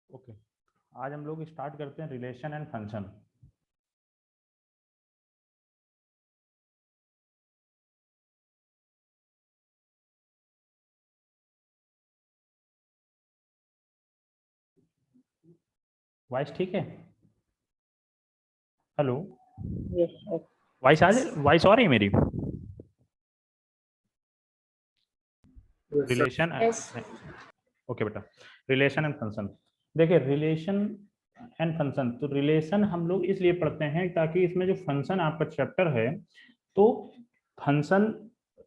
Okay, आज हम लोग स्टार्ट करते हैं रिलेशन एंड फंक्शन। वॉइस ठीक है? Hello, Yes, yes. वॉइस आ रही है मेरी? Yes, sir. Relation, Yes. Okay बेटा। रिलेशन एंड फंक्शन, देखिए रिलेशन एंड फंक्शन, तो रिलेशन हम लोग इसलिए पढ़ते हैं ताकि इसमें जो फंक्शन आपका चैप्टर है तो फंक्शन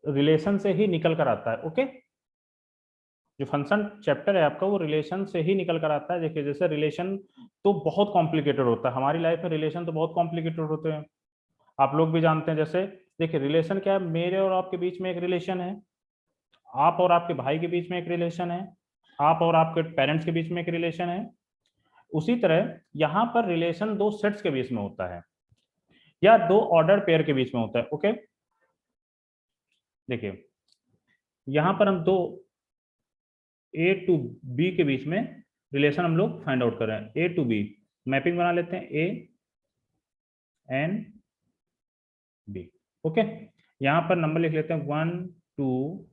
रिलेशन से ही निकल कर आता है। ओके, जो फंक्शन चैप्टर है आपका वो रिलेशन से ही निकल कर आता है। देखिए जैसे रिलेशन तो बहुत कॉम्प्लिकेटेड होता है, हमारी लाइफ में रिलेशन तो बहुत कॉम्प्लिकेटेड होते हैं, आप लोग भी जानते हैं। जैसे देखिए रिलेशन क्या है, मेरे और आपके बीच में एक रिलेशन है, आप और आपके भाई के बीच में एक रिलेशन है, आप और आपके पेरेंट्स के बीच में एक रिलेशन है। उसी तरह यहाँ पर रिलेशन दो सेट्स के बीच में होता है या दो ऑर्डर पेयर के बीच में होता है। ओके, देखिए यहाँ पर हम दो ए टू बी के बीच में रिलेशन हम लोग फाइंड आउट कर रहे हैं। ए टू बी मैपिंग बना लेते हैं, ए एन बी। ओके, यहाँ पर नंबर लिख लेते हैं 1 2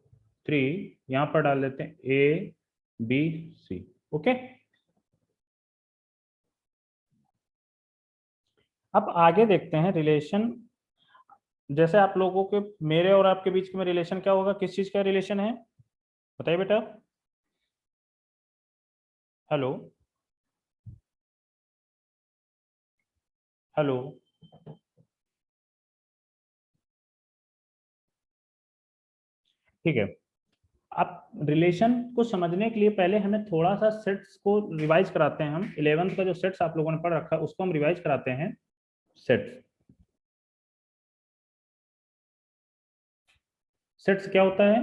3, यहाँ पर डाल देते हैं ए बी सी। ओके, अब आगे देखते हैं रिलेशन। जैसे आप लोगों के मेरे और आपके बीच में रिलेशन क्या होगा, किस चीज का रिलेशन है बताइए बेटा। हेलो हेलो, ठीक है। अब रिलेशन को समझने के लिए पहले हमें थोड़ा सा सेट्स को रिवाइज कराते हैं। हम 11th का जो सेट्स आप लोगों ने पढ़ रखा है उसको हम रिवाइज कराते हैं। सेट्स, सेट्स क्या होता है?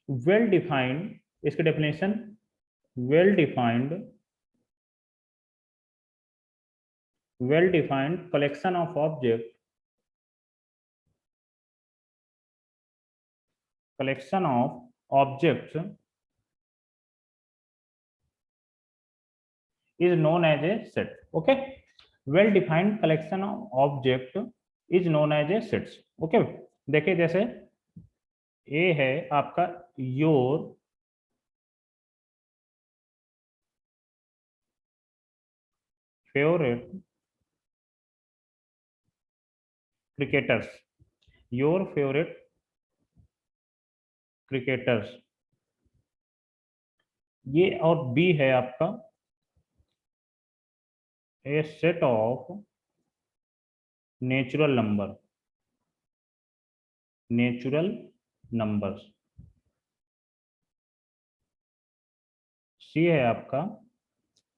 वेल डिफाइंड, इसकी definition well defined collection of object, collection of objects is known as a set. Okay, well defined collection of object is known as a sets. Okay, देखिए जैसे A है आपका your favourite cricketers, your favourite cricketers, ये और B है आपका a set of natural number, natural numbers. C है आपका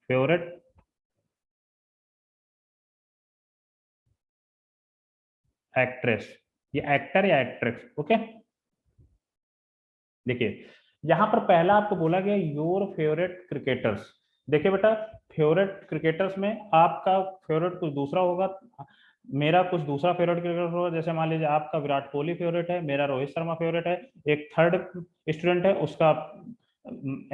फेवरेट एक्ट्रेस, ये एक्टर या एक्ट्रेस। ओके, देखिए यहां पर पहला आपको बोला गया योर फेवरेट क्रिकेटर्स। देखिए बेटा, फेवरेट क्रिकेटर्स में आपका फेवरेट कुछ दूसरा होगा, मेरा कुछ दूसरा फेवरेट क्रिकेटर होगा। जैसे मान लीजिए आपका विराट कोहली फेवरेट है, मेरा रोहित शर्मा फेवरेट है, एक थर्ड स्टूडेंट है उसका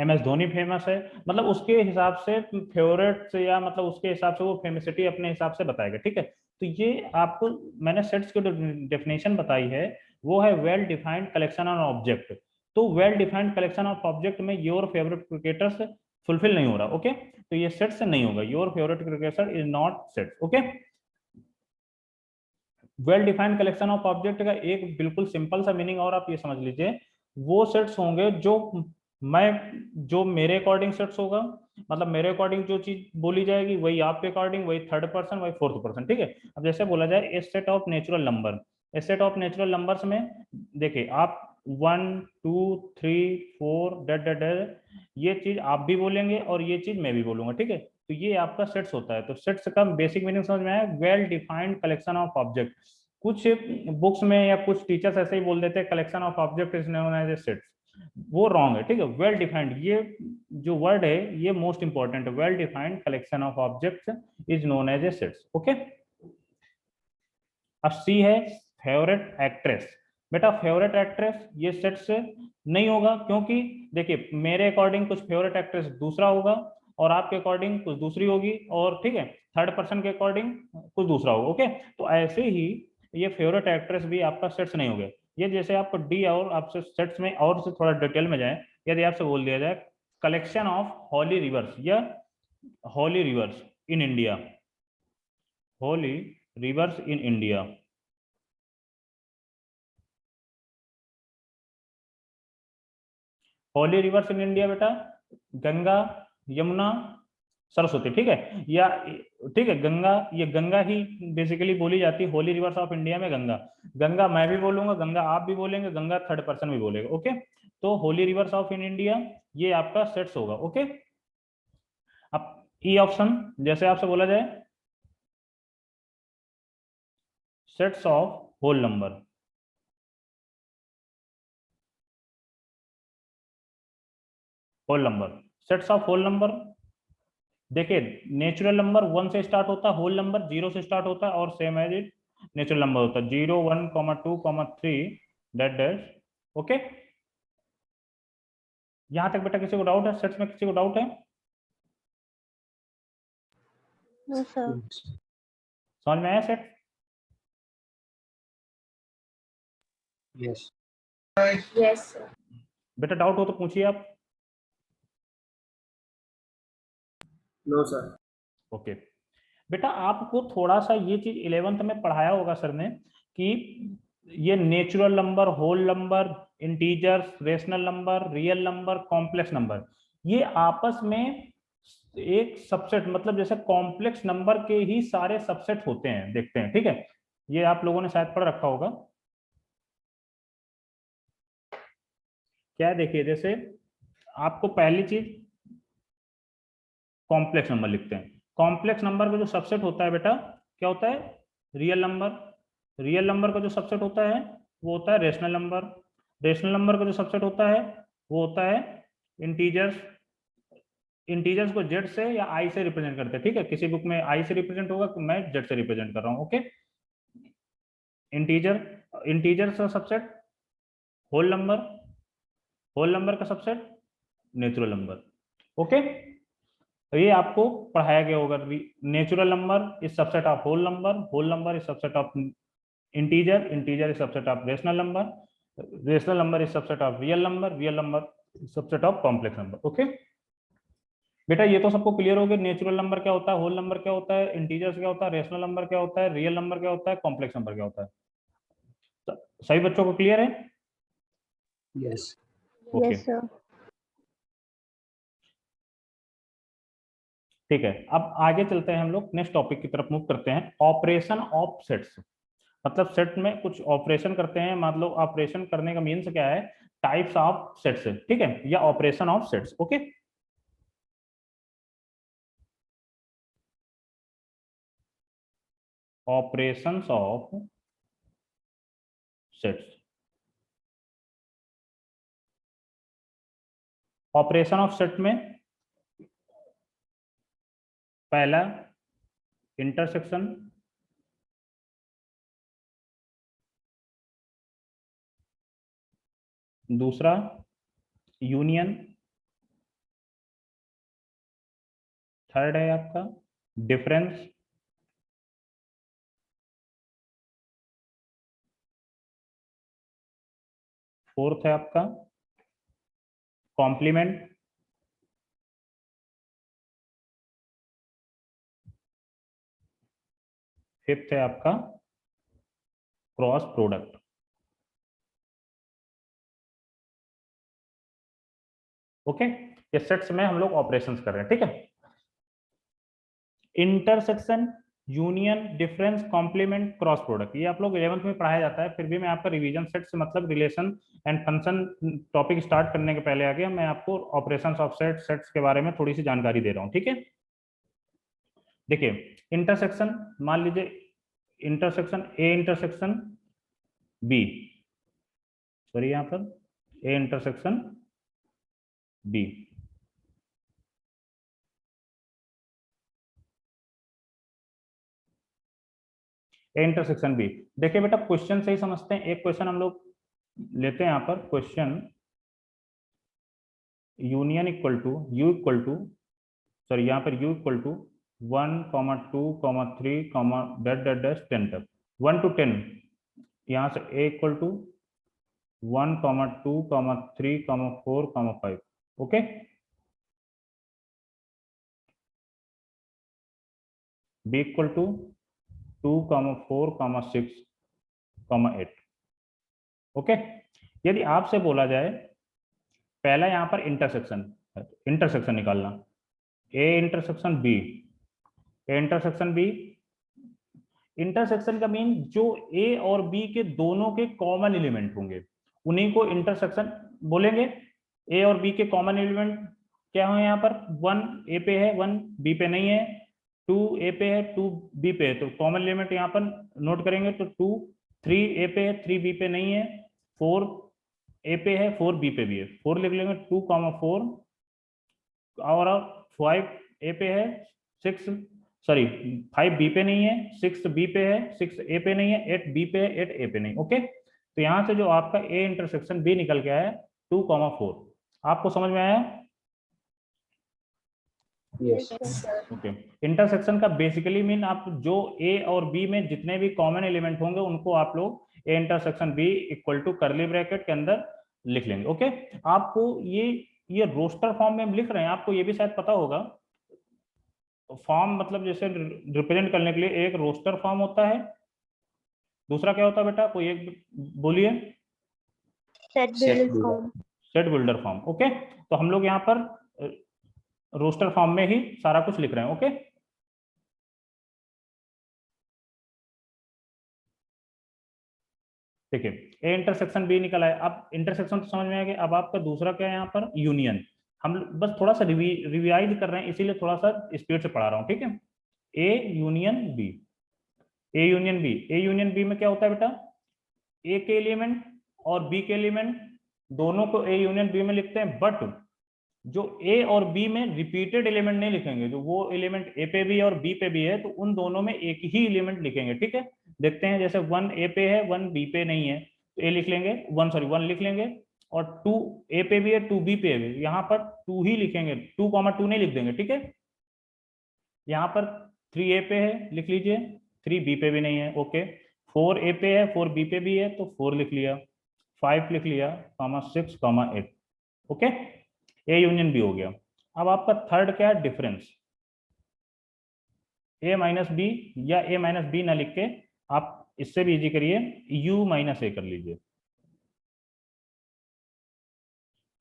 MS धोनी फेमस है। मतलब उसके हिसाब से फेवरेट से या मतलब उसके हिसाब से वो फेमसिटी अपने हिसाब से बताएगा। ठीक है, तो ये आपको मैंने सेट्स की डेफिनेशन बताई है, वो है well defined collection of object. तो well defined collection of object में योर फेवरेट क्रिकेटर्स फुलफिल नहीं हो रहा। ओके, तो ये सेट से नहीं होगा, your favourite cricketer is not set. Okay, well defined collection of object का एक बिल्कुल सिंपल सा मीनिंग और आप ये समझ लीजिए, वो सेट्स होंगे जो मेरे अकॉर्डिंग सेट्स होगा, मतलब मेरे अकॉर्डिंग जो चीज बोली जाएगी वही आपके अकॉर्डिंग, वही थर्ड पर्सन वही फोर्थ पर्सन। ठीक है, अब जैसे बोला जाए a set of natural number, a set of natural numbers में देखिए आप 1 2 3 4 डेड ये चीज आप भी बोलेंगे और ये चीज मैं भी बोलूंगा। ठीक है, तो ये आपका सेट्स होता है। तो सेट्स का बेसिक मीनिंग समझ में आया, well defined collection of object. कुछ बुक्स में या कुछ टीचर्स ऐसे ही बोल देते हैं collection of object is known as a sets, वो रॉन्ग है। ठीक है, वेल डिफाइंड ये जो वर्ड है ये मोस्ट इंपॉर्टेंट है, well defined collection of objects is known as a sets. Okay, अब सी है फेवरेट एक्ट्रेस। बेटा फेवरेट एक्ट्रेस ये सेट से नहीं होगा, क्योंकि देखिए मेरे अकॉर्डिंग कुछ फेवरेट एक्ट्रेस दूसरा होगा, और आपके अकॉर्डिंग कुछ दूसरी होगी, और ठीक है थर्ड पर्सन के अकॉर्डिंग कुछ दूसरा होगा। ओके, तो ऐसे ही ये फेवरेट एक्ट्रेस भी आपका सेट्स नहीं हो गया। ये जैसे आपको डी और आपसे सेट्स में और से थोड़ा डिटेल में जाए, यदि आपसे बोल दिया जाए कलेक्शन ऑफ होली रिवर्स या Holi reverse in India, Holi reverse in India, Holi reverse in India बेटा गंगा, यमुना, सरस्वती, ठीक है, या ठीक है गंगा, ये गंगा ही बेसिकली बोली जाती है होली रिवर्स ऑफ इंडिया में। गंगा, गंगा मैं भी बोलूंगा, गंगा आप भी बोलेंगे, गंगा थर्ड पर्सन भी बोलेगा। ओके, तो Holi reverse of in India ये आपका सेट्स होगा। ओके, अब ई ऑप्शन जैसे आपसे बोला जाए sets of whole number, whole number, sets of whole number. देखिए नेचुरल नंबर 1 से स्टार्ट होता है, होल नंबर 0 से स्टार्ट होता है, और same as it natural number होता है 0 1 2 3 डैट डैश। ओके, यहां तक बेटा किसी को डाउट है? सेट्स में किसी को डाउट है? No sir. समझ में आया सेट? Yes yes sir. बेटा डाउट हो तो पूछिए आप। No sir. ओके बेटा, आपको थोड़ा सा ये चीज 11th में पढ़ाया होगा सर ने कि ये natural number, whole number, integers, rational number, real number, complex number, ये आपस में एक सबसेट, मतलब जैसे कॉम्प्लेक्स नंबर के ही सारे सबसेट होते हैं, देखते हैं, ठीक है, ये आप लोगों ने शायद पढ़ रखा होगा। क्या है देखिए, जैसे आपको पहली चीज कॉम्प्लेक्स नंबर लिखते हैं। कॉम्प्लेक्स नंबर का जो सबसेट होता है बेटा क्या होता है? Real number. रियल नंबर का जो सबसेट होता है वो होता है रेशनल नंबर। रेशनल नंबर का जो सबसेट होता है वो होता है इंटीजर्स। इंटीजर्स को जेड से या आई से रिप्रेजेंट करते हैं, ठीक है, किसी बुक में आई से रिप्रेजेंट होगा तो मैं जेड से रिप्रेजेंट कर रहा हूँ। ओके, इंटीजर, इंटीजर का subset whole number, whole number का सबसेट नेचुरल नंबर। ओके, तो ये आपको पढ़ाया गया होगा। Natural number is subset of whole number, whole number is subset of integer, integer is subset of rational number, rational number is subset of real number, real number subset of complex number. Okay बेटा, ये तो सबको clear हो गया, natural number क्या होता है, whole number क्या होता है, इंटीजर्स क्या होता है, रेशनल नंबर क्या होता है, रियल नंबर क्या होता है, कॉम्प्लेक्स नंबर क्या होता है। सभी बच्चों को क्लियर है? Yes okay yes sir. ठीक है, अब आगे चलते हैं हम लोग, नेक्स्ट टॉपिक की तरफ मूव करते हैं, ऑपरेशन ऑफ सेट्स। मतलब सेट में कुछ ऑपरेशन करते हैं, मतलब ऑपरेशन करने का मीन्स क्या है, टाइप्स ऑफ सेट्स, ठीक है, या operation of sets. Okay, operations of sets. Operation of set में पहला इंटरसेक्शन, दूसरा यूनियन, थर्ड है आपका डिफरेंस, फोर्थ है आपका कॉम्प्लीमेंट, फिफ्थ है आपका क्रॉस प्रोडक्ट। ओके, ये सेट्स में हम लोग ऑपरेशंस कर रहे हैं, ठीक है। Intersection, union, difference, complement, cross product, ये आप लोग 11th में पढ़ाया जाता है, फिर भी मैं आपका रिवीजन सेट से मतलब relation and function topic start करने के पहले आगे मैं आपको ऑपरेशंस ऑफ सेट, सेट्स के बारे में थोड़ी सी जानकारी दे रहा हूँ, ठीक है। देखिए इंटरसेक्शन, मान लीजिए intersection A intersection B, sorry यहाँ पर A intersection B, A intersection B. देखिए बेटा क्वेश्चन से ही समझते हैं, एक क्वेश्चन हम लोग लेते हैं यहाँ पर, question union equal to U equal to sorry यहाँ पर u equal to 1, 2, 3, dot dot dash 10 तक, 1 to 10, यहाँ से a equal to 1, 2, 3, 4, 5, okay. b equal to 2, 4, 6, 8, okay. यदि आपसे बोला जाए पहला यहाँ पर इंटरसेक्शन निकालना, a इंटरसेक्शन b, इंटरसेक्शन का मीन जो a और b के दोनों के कॉमन एलिमेंट होंगे उन्हीं को इंटरसेक्शन बोलेंगे। a और b के कॉमन एलिमेंट क्या हो, यहाँ पर 1 a पे है 1 b पे नहीं है, 2 a पे है 2 b पे है, तो कॉमन एलिमेंट यहाँ पर नोट करेंगे तो 2, 3 a पे है 3 b पे नहीं है, 4 a पे है 4 b पे भी है, 4 लिख लेंगे 2, 4, और 5 a पे है 6, सॉरी 5 b पे नहीं है, 6 b पे है, 6 a पे नहीं है, 8 b पे है, 8 a पे नहीं, ओके। तो यहाँ से जो आपका a इंटरसेक्शन b निकल के आया 2, 4, आपको समझ में आया? Yes. ओके। इंटरसेक्शन का बेसिकली मीन आप जो a और b में जितने भी कॉमन एलिमेंट होंगे उनको आप लोग a intersection b equal to curly bracket के अंदर लिख लेंगे, ओके। आपको ये रोस्टर फॉर्म में हम लिख रहे हैं, आपको ये भी शायद पता होगा। फॉर्म मतलब जैसे रिप्रेजेंट करने के लिए एक रोस्टर फॉर्म होता है, दूसरा क्या होता है बेटा, कोई एक बोलिए? Set builder form, okay. तो हम लोग यहाँ पर रोस्टर फॉर्म में ही सारा कुछ लिख रहे हैं, ओके। देखिए ए इंटरसेक्शन बी निकला है, अब इंटरसेक्शन तो समझ में आ गया। अब आपका दूसरा क्या है यहाँ पर, यूनियन। हम बस थोड़ा सा रिवाइज कर रहे हैं इसीलिए थोड़ा सा स्पीड से पढ़ा रहा हूँ, ठीक है। A union B, A union B, A union B में क्या होता है बेटा, ए के एलिमेंट और बी के एलिमेंट दोनों को ए यूनियन बी में लिखते हैं, बट जो ए और बी में रिपीटेड एलिमेंट नहीं लिखेंगे, जो वो एलिमेंट ए पे भी और बी पे भी है तो उन दोनों में एक ही एलिमेंट लिखेंगे, ठीक है। देखते हैं, जैसे 1 ए पे है 1 बी पे नहीं है तो ए लिख लेंगे, 1 लिख लेंगे, और 2 ए पे भी है 2 बी पे भी, यहाँ पर 2 ही लिखेंगे, 2, 2 नहीं लिख देंगे, ठीक है। यहाँ पर 3 ए पे है, लिख लीजिए, 3 बी पे भी नहीं है, ओके। 4 ए पे है 4 बी पे भी है तो 4 लिख लिया, 5 लिख लिया, 6, 8, ओके। ए यूनियन बी हो गया। अब आपका थर्ड क्या है, डिफरेंस। ए माइनस बी या ए माइनस बी ना लिख के आप इससे भी इजी करिए, यू माइनस ए कर लीजिए,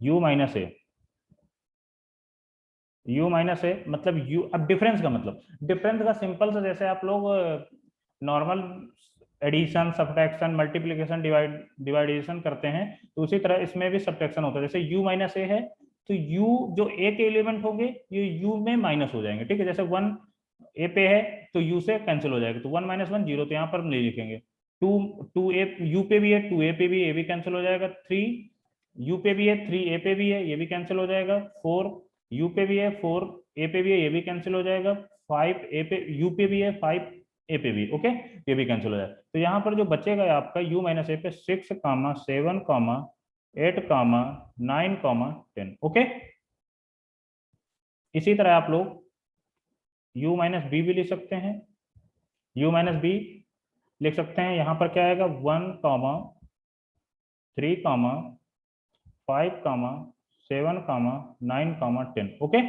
U minus A, U minus A मतलब यू। अब डिफरेंस का मतलब, डिफरेंस का सिंपल से जैसे आप लोग नॉर्मल एडिशन, सब्ट्रैक्शन, मल्टीप्लिकेशन, डिवाइडेशन करते हैं तो उसी तरह इसमें भी सब्ट्रैक्शन होता है। जैसे u माइनस ए है तो u जो a के एलिमेंट होंगे ये u में माइनस हो जाएंगे, ठीक है। जैसे 1 a पे है तो u से कैंसिल हो जाएगा, तो 1 - 1 0, तो यहाँ पर नहीं लिखेंगे। 2 a u पे भी है, 2 a पे भी, a भी कैंसिल हो जाएगा। 3 u पे भी है, 3 a पे भी है, ये भी कैंसिल हो जाएगा। 4 u पे भी है, 4 a पे भी है, ये भी कैंसिल हो जाएगा। 5 a पे u पे भी है, 5 ए पे भी, ओके, ये भी कैंसिल हो जाए। तो यहाँ पर जो बचेगा आपका u माइनस ए पे 6, 7, 8, 9, 10, ओके। इसी तरह आप लोग u माइनस बी भी लिख सकते हैं, u माइनस बी लिख सकते हैं। यहाँ पर क्या आएगा, 1, 3, 5, 7, 9, 10, ओके।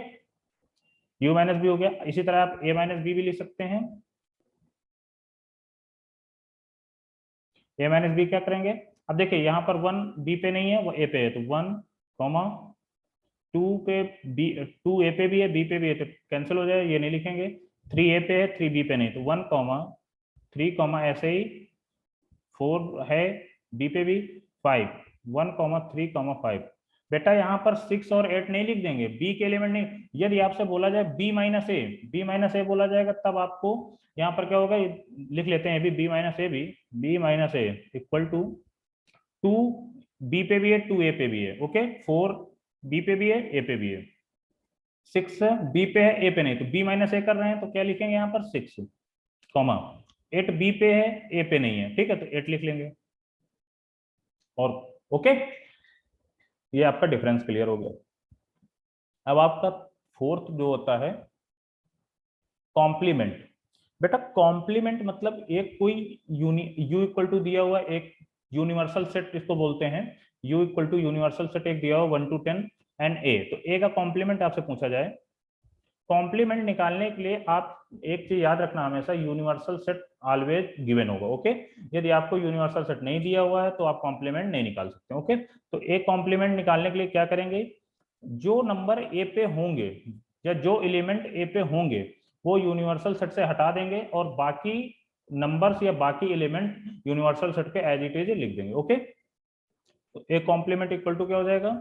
u माइनस बी हो गया। इसी तरह आप a माइनस बी भी लिख सकते हैं। ए माइनस बी क्या करेंगे, अब देखिए यहाँ पर 1 बी पे नहीं है, वो ए पे है, तो 1, 2 पे बी, 2 ए पे भी है, बी पे भी है, तो कैंसिल हो जाए, ये नहीं लिखेंगे। 3 ए पे है, 3 बी पे नहीं, तो 1, 3, ऐसे ही 4 है बी पे भी, 5, 1, 3, 5। बेटा यहाँ पर 6 और 8 नहीं लिख देंगे, बी के एलिमेंट नहीं। यदि आपसे बोला जाए बी माइनस ए बोला जाएगा तब आपको यहाँ पर क्या होगा, लिख लेते हैं B minus A equal to 2 B पे भी है, 2 ए पे भी है, ओके। 4 बी पे भी है, ए पे भी है। 6 बी पे है, ए पे नहीं, तो बी माइनस ए कर रहे हैं तो क्या लिखेंगे यहाँ पर 6, 8 बी पे है, ए पे नहीं है, ठीक है, तो 8 लिख लेंगे, और ओके, ये आपका डिफरेंस क्लियर हो गया। अब आपका फोर्थ जो होता है कॉम्प्लीमेंट। बेटा कॉम्प्लीमेंट मतलब एक कोई यू इक्वल टू दिया हुआ एक यूनिवर्सल सेट इसको बोलते हैं, U equal to universal set एक दिया हुआ 1 to 10 एंड ए, तो ए का कॉम्प्लीमेंट आपसे पूछा जाए। कॉम्प्लीमेंट निकालने के लिए आप एक चीज याद रखना, हमेशा यूनिवर्सल सेट ऑलवेज गिवन होगा। ओके, यदि आपको यूनिवर्सल सेट नहीं दिया हुआ है तो आप कॉम्प्लीमेंट नहीं निकाल सकते। ओके, तो एक कॉम्प्लीमेंट निकालने के लिए क्या करेंगे, जो नंबर ए पे होंगे या जो एलिमेंट ए पे होंगे वो यूनिवर्सल सेट से हटा देंगे और बाकी नंबर्स या बाकी एलिमेंट यूनिवर्सल सेट के एज इट इज लिख देंगे। ओके, तो ए कॉम्प्लीमेंट इक्वल टू क्या हो जाएगा,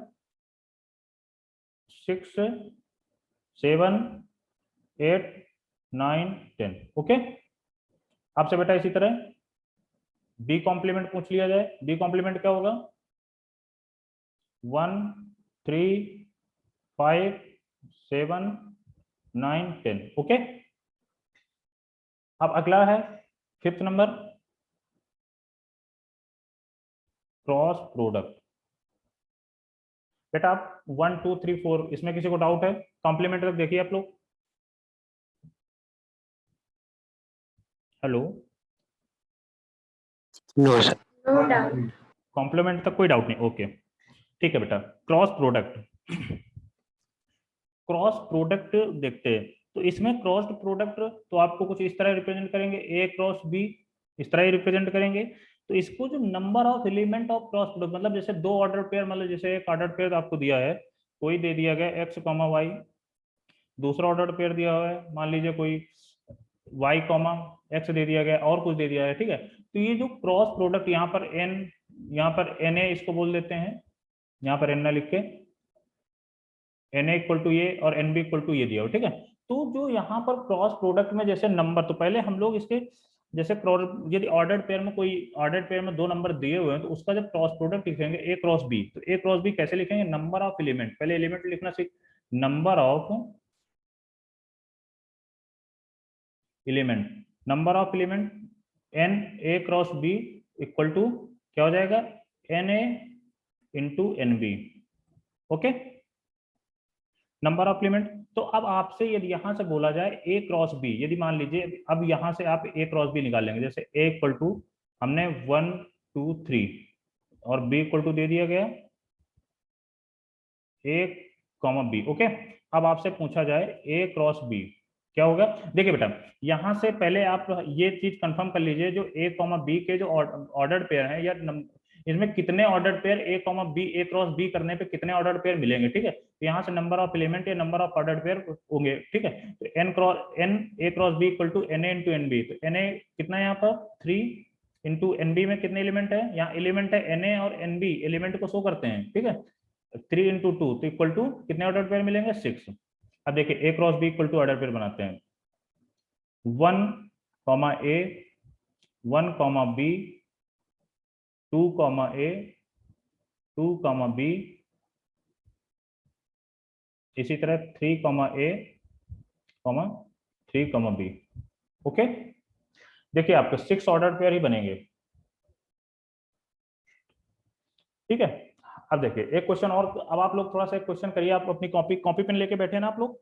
6 7 8 9 10। ओके, आपसे बेटा इसी तरह बी कॉम्प्लीमेंट पूछ लिया जाए, बी कॉम्प्लीमेंट क्या होगा, 1 3 5 7 9 10। ओके, अब अगला है फिफ्थ नंबर, क्रॉस प्रोडक्ट। बेटा आप 1 2 3 4 इसमें किसी को डाउट है, कॉम्प्लीमेंट तक देखिए आप लोग। Hello, No, sir. No doubt. Complement तक कोई डाउट नहीं। ओके ठीक है बेटा, क्रॉस प्रोडक्ट। क्रॉस प्रोडक्ट देखते हैं, तो इसमें क्रॉस प्रोडक्ट तो आपको कुछ इस तरह रिप्रेजेंट करेंगे, ए क्रॉस बी इस तरह ही रिप्रेजेंट करेंगे। तो इसको जो number of element of cross product, मतलब जैसे दो ऑर्डर पेयर, मतलब जैसे एक ऑर्डर पेयर आपको दिया है, कोई दे दिया गया एक्स कॉमा वाई, दूसरा ऑर्डर पेयर दिया हुआ है मान लीजिए कोई वाई कॉमा एक्स दे दिया गया और कुछ दे दिया है। ठीक है, तो ये जो क्रॉस प्रोडक्ट यहाँ पर एन, यहाँ पर एन ए इसको बोल देते हैं, यहाँ पर एन ना लिख के एन ए इक्वल टू ये और एन बी इक्वल टू ये दिया हो। ठीक है, तो जो यहाँ पर क्रॉस प्रोडक्ट में जैसे नंबर, तो पहले हम लोग इसके जैसे यदि ऑर्डर्ड पेयर में कोई ऑर्डर्ड पेयर में दो नंबर दिए हुए हैं तो उसका जब क्रॉस प्रोडक्ट लिखेंगे ए क्रॉस बी, तो ए क्रॉस बी कैसे लिखेंगे, नंबर ऑफ एलिमेंट, पहले एलिमेंट लिखना सीख, number of element, number of element N A cross B equal to क्या हो जाएगा, N A into N B. Okay, number of element. तो अब आपसे यदि यहां से बोला जाए ए क्रॉस बी, यदि मान लीजिए अब यहां से आप ए क्रॉस बी निकाल लेंगे, जैसे ए इक्वल टू हमने 1 2 3 और बी इक्वल टू दे दिया गया ए कॉमा बी। ओके, अब आपसे पूछा जाए ए क्रॉस बी क्या होगा, देखिए बेटा यहां से पहले आप ये चीज कंफर्म कर लीजिए, जो ए कॉमा बी के जो ऑर्डर्ड पेयर है या इसमें कितने ordered pair A comma B, A cross B करने पे कितने ऑर्डर्ड पेयर मिलेंगे। ठीक है, तो यहाँ से नंबर ऑफ एलिमेंट या नंबर ऑफ ऑर्डर्ड पेयर होंगे। ठीक है, तो N A cross B equal to N A into N B, तो एन ए कितना है यहाँ पर 3 इंटू एन बी में कितने एलिमेंट है, यहाँ एलिमेंट है एन ए और एन बी एलिमेंट को शो करते हैं। ठीक है, 3 इंटू 2 तो इक्वल टू कितने ऑर्डर पेयर मिलेंगे 6। अब देखिए A cross B equal to order pair बनाते हैं, 1 comma a 1 comma b 2 comma a 2 comma b, इसी तरह 3 comma a comma 3 comma b. Okay, देखिए आपके 6 ऑर्डर पेयर ही बनेंगे। ठीक है, अब देखिए एक क्वेश्चन और, अब आप लोग थोड़ा सा एक क्वेश्चन करिए, आप अपनी कॉपी पेन लेके बैठे ना आप लोग।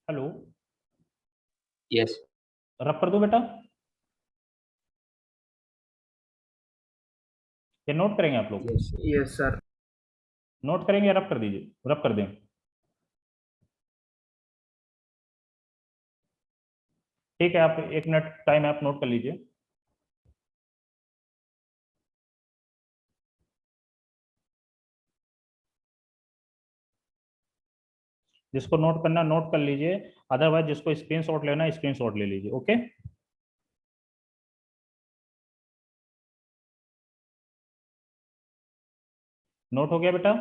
Hello, Yes. रब कर दो बेटा, ये नोट करेंगे आप लोग, Yes. Yes, sir. नोट करेंगे या रब कर दीजिए, रब कर दें। ठीक है, आप 1 मिनट टाइम आप नोट कर लीजिए। जिसको नोट करना नोट कर लीजिए, अदरवाइज जिसको स्क्रीनशॉट लेना स्क्रीनशॉट ले लीजिए। ओके, नोट हो गया बेटा।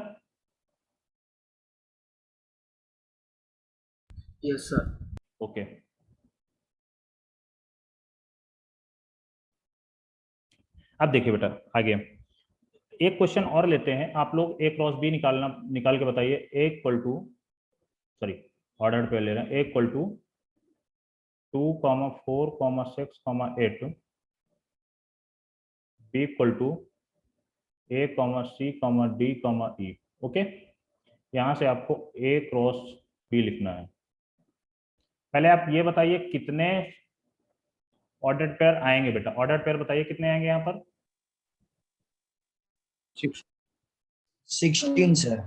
Yes, sir. ओके, अब देखिए बेटा आगे एक क्वेश्चन और लेते हैं, आप लोग ए क्रॉस बी निकाल के बताइए। A equal to, sorry order पे ले रहे हैं, A equal to 2 comma 4 comma 6 comma 8, B equal to A comma c comma d comma e. Okay, यहाँ से आपको A क्रॉस B लिखना है। पहले आप ये बताइए कितने ऑर्डर पेयर आएंगे बेटा, ऑर्डर पेयर बताइए कितने आएंगे यहाँ पर। 16 सर।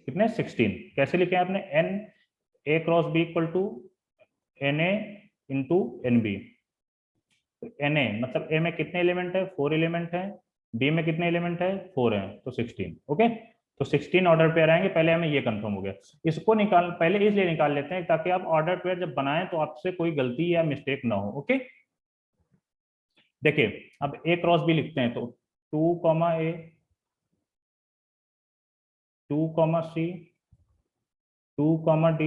कितने? 16। कैसे लिखे आपने? N A cross B equal to NA into NB। NA मतलब A में कितने एलिमेंट है? 4 एलिमेंट है। B में कितने एलिमेंट है? 4 है, तो 16। ओके, तो 16 ऑर्डर पेयर आएंगे। पहले हमें ये कंफर्म हो गया। इसको निकाल पहले इसलिए निकाल लेते हैं ताकि आप ऑर्डर पेयर जब बनाएं तो आपसे कोई गलती या मिस्टेक ना हो। ओके, देखिए अब A क्रॉस B लिखते हैं तो 2 comma A, 2 comma C, 2 comma D,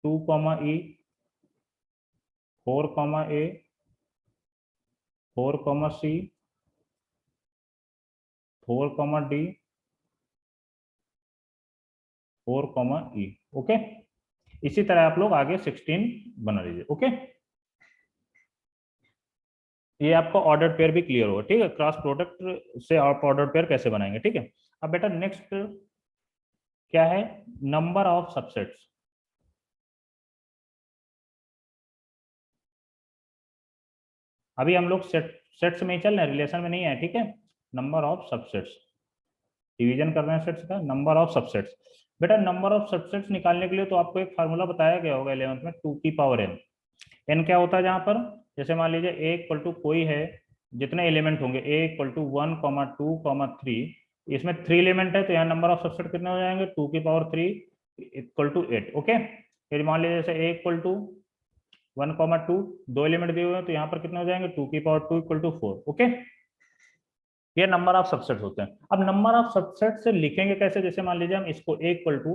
2 comma E, 4 comma A, 4 comma C, 4 comma D, 4 comma E। Okay, इसी तरह आप लोग आगे 16 बना लीजिए। ओके, ये आपका ऑर्डर पेयर भी क्लियर होगा। ठीक है, क्रॉस प्रोडक्ट से आप ऑर्डर पेयर कैसे बनाएंगे। ठीक है, अब बेटा नेक्स्ट क्या है? Number of subsets. अभी हम लोग सेट्स में ही चल रहे हैं, रिलेशन में नहीं है। ठीक है, नंबर ऑफ सबसेट्स, डिवीजन कर रहे हैं सेट्स का। नंबर ऑफ सबसेट्स, बेटा नंबर ऑफ सबसेट्स निकालने के लिए तो आपको एक फार्मूला बताया गया होगा 11th में, 2 की पावर n। n क्या होता है जहां पर? जैसे मान लीजिए a इक्वल टू कोई है, जितने एलिमेंट होंगे a इक्वल टू 1, 2, 3, इसमें 3 एलिमेंट है तो यहाँ नंबर ऑफ सबसेट कितने हो जाएंगे? 2 की पावर 3 इक्वल टू 8। ओके, फिर मान लीजिए जैसे a इक्वल टू 1, 2, 2 एलिमेंट दिए हुए हैं तो यहाँ पर कितने हो जाएंगे? 2 की पावर 2 इक्वल टू 4। ओके, ये नंबर ऑफ सबसेट्स होते हैं। अब नंबर ऑफ सबसेट से लिखेंगे कैसे? जैसे मान लीजिए हम इसको a इक्वल टू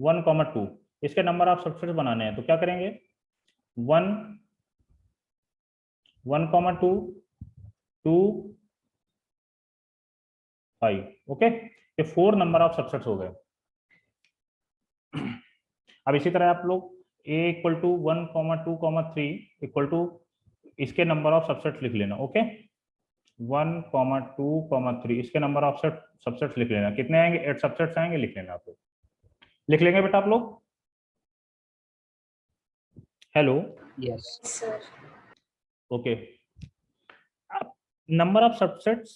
1, 2, इसके नंबर ऑफ सबसेट्स बनाने हैं तो क्या करेंगे? 1, 1, 2, 2, 5। ओके, ये 4 नंबर ऑफ सबसेट्स हो गए। अब इसी तरह आप लोग a equal to 1, 2, 3 equal to इसके नंबर ऑफ सबसेट्स लिख लेना। ओके, 1, 2, 3 इसके नंबर ऑफ सबसेट्स लिख लेना। कितने आएंगे? 8 सबसेट्स आएंगे, लिख लेना। आप लोग लिख लेंगे बेटा आप लोग? Hello, Yes. Sir. Okay. Number of subsets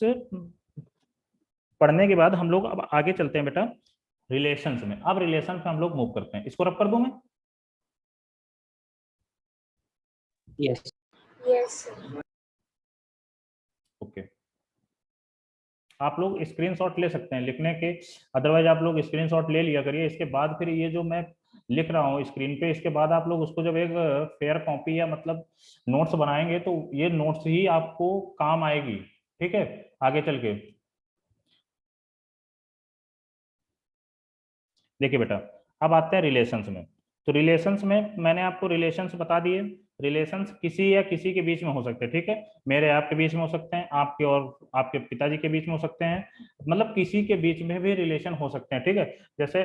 पढ़ने के बाद हम लोग अब आगे चलते हैं बेटा रिलेशंस में। अब रिलेशन पे हम लोग मूव करते हैं। इसको रब कर दूं मैं? Yes. Yes sir. ओके, आप लोग स्क्रीनशॉट ले सकते हैं लिखने के, अदरवाइज आप लोग स्क्रीनशॉट ले लिया करिए। इसके बाद फिर ये जो मैं लिख रहा हूँ स्क्रीन पे, इसके बाद आप लोग उसको जब एक फेयर कॉपी या मतलब नोट्स बनाएंगे तो ये नोट्स ही आपको काम आएगी। ठीक है, आगे चल के देखिए बेटा, अब आते हैं रिलेशंस में। तो रिलेशंस में मैंने आपको रिलेशंस बता दिए। रिलेशंस किसी या किसी के बीच में हो सकते हैं। ठीक है, मेरे आपके बीच में हो सकते हैं, आपके और आपके पिताजी के बीच में हो सकते हैं, मतलब किसी के बीच में भी रिलेशन हो सकते हैं। ठीक है, जैसे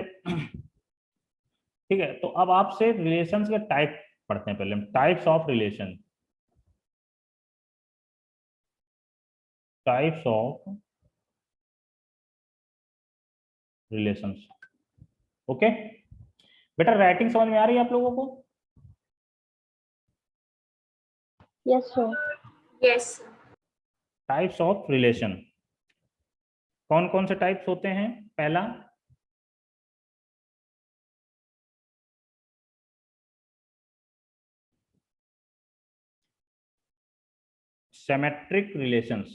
ठीक है, तो अब आपसे रिलेशंस के टाइप पढ़ते हैं। पहले types of relation, types of relations. Okay बेटा, राइटिंग समझ में आ रही है आप लोगों को? Yes sir. Yes sir. Types of relation कौन कौन से टाइप्स होते हैं? पहला symmetric relations,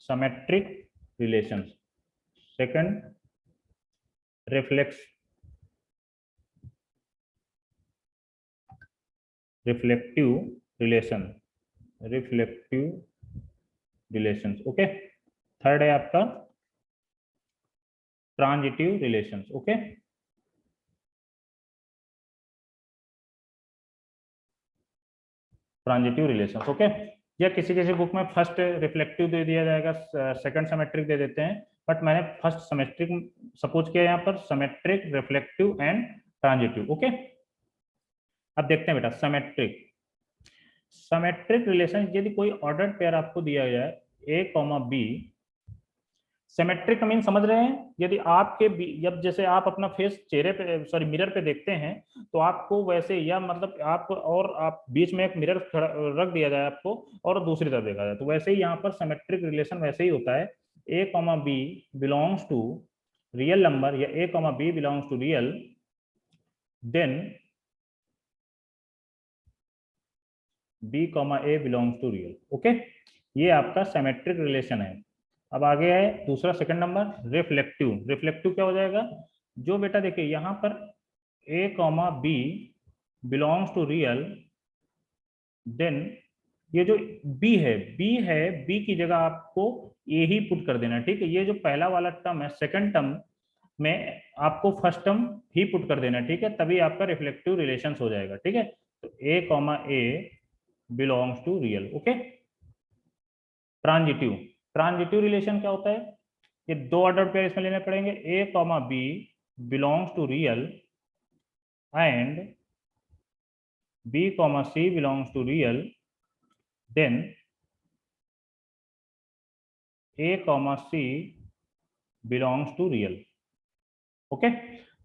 symmetric relations. Second reflective relation, reflective relations. Okay, third है आपका transitive relations. Okay, transitive relations. Okay, या किसी किसी बुक में फर्स्ट रिफ्लेक्टिव दे दिया जाएगा, सेकंड सिमेट्रिक दे देते हैं, बट मैंने फर्स्ट सिमेट्रिक सपोज किया यहाँ पर, symmetric, reflective and transitive. Okay, अब देखते हैं बेटा सिमेट्रिक। सिमेट्रिक रिलेशन, यदि कोई ऑर्डर्ड पेयर आपको दिया जाए ए कॉमा बी, सिमेट्रिक का मीन समझ रहे हैं? यदि आपके जब जैसे आप अपना फेस चेहरे पे सॉरी मिरर पे देखते हैं तो आपको वैसे, या मतलब आप और आप बीच में एक मिरर रख दिया जाए आपको और दूसरी तरफ देखा जाए, तो वैसे ही यहाँ पर सिमेट्रिक रिलेशन वैसे ही होता है। A comma B belongs to real number या a comma B belongs to real, then b comma a belongs to real. Okay, ये आपका सिमेट्रिक रिलेशन है। अब आगे है दूसरा सेकंड नंबर रिफ्लेक्टिव। रिफ्लेक्टिव क्या हो जाएगा? जो बेटा देखिए यहाँ पर ए comma B belongs to real, then ये जो बी की जगह आपको ए ही पुट कर देना, ठीक है। ये जो पहला वाला टर्म है, सेकंड टर्म में आपको फर्स्ट टर्म ही पुट कर देना, ठीक है, तभी आपका रिफ्लेक्टिव रिलेशंस हो जाएगा, ठीक है। तो a comma a belongs to real. Okay, transitive. Transitive relation क्या होता है? ये दो ऑर्डर पेयर इसमें लेने पड़ेंगे, a comma B belongs to real and B comma C belongs to real, then A comma C belongs to real. Okay,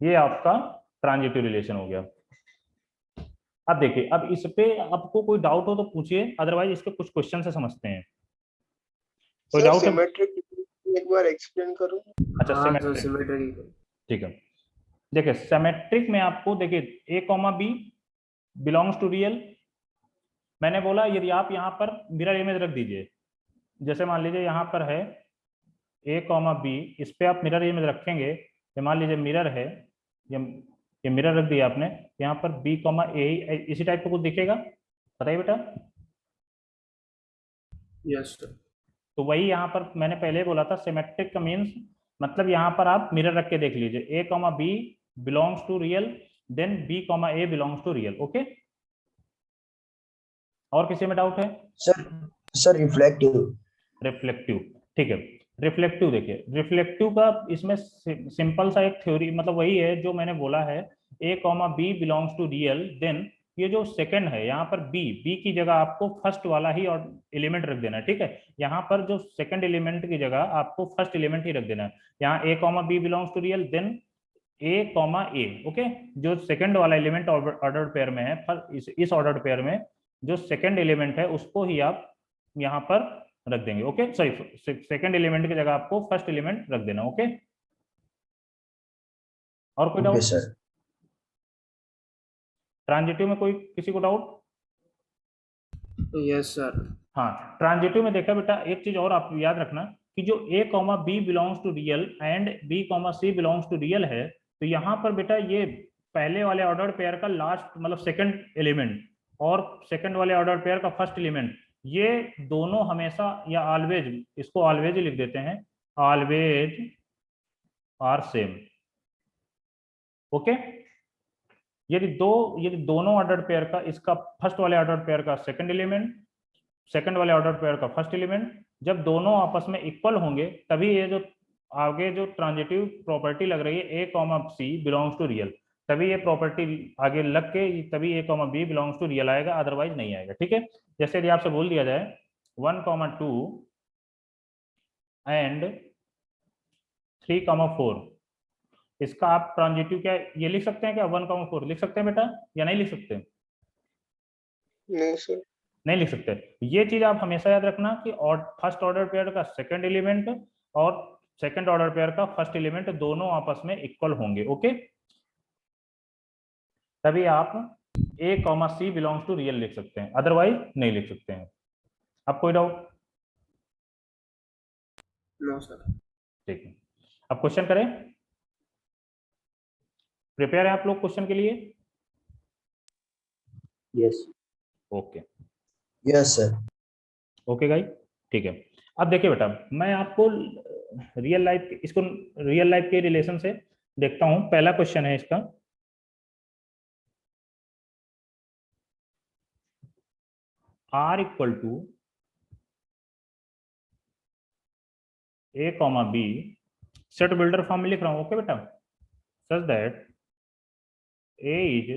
ये आपका ट्रांजिटिव रिलेशन हो गया। अब देखिए, अब इस पे आपको कोई डाउट हो तो पूछिए, अदरवाइज इसके कुछ क्वेश्चन से समझते हैं। कोई सर डाउट है? सिमेट्रिक एक बार एक्सप्लेन करूं? अच्छा, हाँ तो सिमेट्रिक, सिमेट्रिक। ठीक है। देखिए सिमेट्रिक में आपको देखिए ए comma B belongs to real, मैंने बोला यदि आप यहाँ पर मिरर इमेज रख दीजिए, जैसे मान लीजिए यहाँ पर है ए कॉमा बी, इस पे आप मिरर इमेज रखेंगे, ये मान लीजिए मिरर है, ये ये मिरर रख दिया आपने, यहाँ पर बी कॉमा ए इसी टाइप का कुछ दिखेगा, बताइए बेटा। Yes sir. तो वही यहाँ पर मैंने पहले बोला था, सिमेट्रिक का मीन्स मतलब यहाँ पर आप मिरर रख के देख लीजिए, ए comma B belongs to real, then b comma a belongs to real. Okay, और किसी में डाउट है? Sir reflective. रिफ्लेक्टिव, ठीक है। रिफ्लेक्टिव देखिए, रिफ्लेक्टिव का इसमें सिंपल सा एक थ्योरी, मतलब वही है जो मैंने बोला है, a comma B belongs to real, then ये जो सेकंड है यहाँ पर बी की जगह आपको फर्स्ट वाला ही और एलिमेंट रख देना है, ठीक है। यहाँ पर जो सेकंड एलिमेंट की जगह आपको फर्स्ट एलिमेंट ही रख देना है। यहाँ a comma B belongs to real, then A comma a. Okay, जो सेकंड वाला एलिमेंट ऑर्डर्ड पेयर में है, इस ऑर्डर्ड पेयर में जो सेकंड एलिमेंट है उसको ही आप यहाँ पर रख देंगे। ओके, सॉरी, सेकंड एलिमेंट की जगह आपको फर्स्ट एलिमेंट रख देना। ओके, और कोई ओके डाउट? सर। ट्रांजिटिव में कोई किसी को डाउट? Yes sir. हाँ, ट्रांजिटिव में देखा बेटा, एक चीज और आप याद रखना कि जो ए comma B belongs to real and B comma C belongs to real है, तो यहाँ पर बेटा ये पहले वाले ऑर्डर पेयर का लास्ट मतलब सेकंड एलिमेंट और सेकंड वाले ऑर्डर पेयर का फर्स्ट एलिमेंट, ये दोनों हमेशा या ऑलवेज, इसको ऑलवेज ही लिख देते हैं, ऑलवेज आर सेम। ओके, यदि दोनों ऑर्डर पेयर का, इसका फर्स्ट वाले ऑर्डर पेयर का सेकंड एलिमेंट, सेकंड वाले ऑर्डर पेयर का फर्स्ट एलिमेंट, जब दोनों आपस में इक्वल होंगे तभी ये जो आगे जो ट्रांजिटिव प्रॉपर्टी लग रही है a comma C belongs to real, तभी ये प्रॉपर्टी आगे लग के तभी a comma B belongs to real आएगा, अदरवाइज नहीं आएगा, ठीक है। जैसे यदि आपसे बोल दिया जाए 1,2 एंड 3,4, इसका आप ट्रांजिटिव क्या ये लिख सकते हैं क्या? 1,4 लिख सकते हैं बेटा या नहीं लिख सकते? नहीं सर। नहीं लिख सकते। ये चीज आप हमेशा याद रखना कि फर्स्ट ऑर्डर पेयर का सेकंड एलिमेंट और सेकंड ऑर्डर पेयर का फर्स्ट एलिमेंट दोनों आपस में इक्वल होंगे। ओके, तभी आप a comma C belongs to real लिख सकते हैं, अदरवाइज नहीं लिख सकते हैं। अब कोई डाउट? No sir. ठीक है, अब क्वेश्चन करें। प्रिपेयर है आप लोग क्वेश्चन के लिए? Yes. Okay, yes sir. Okay guys, ठीक है। अब देखिए बेटा, मैं आपको रियल लाइफ, इसको रियल लाइफ के रिलेशन से देखता हूं। पहला क्वेश्चन है इसका, R equal to A comma b, set builder form में लिख रहा हूं। ओके बेटा, such that A is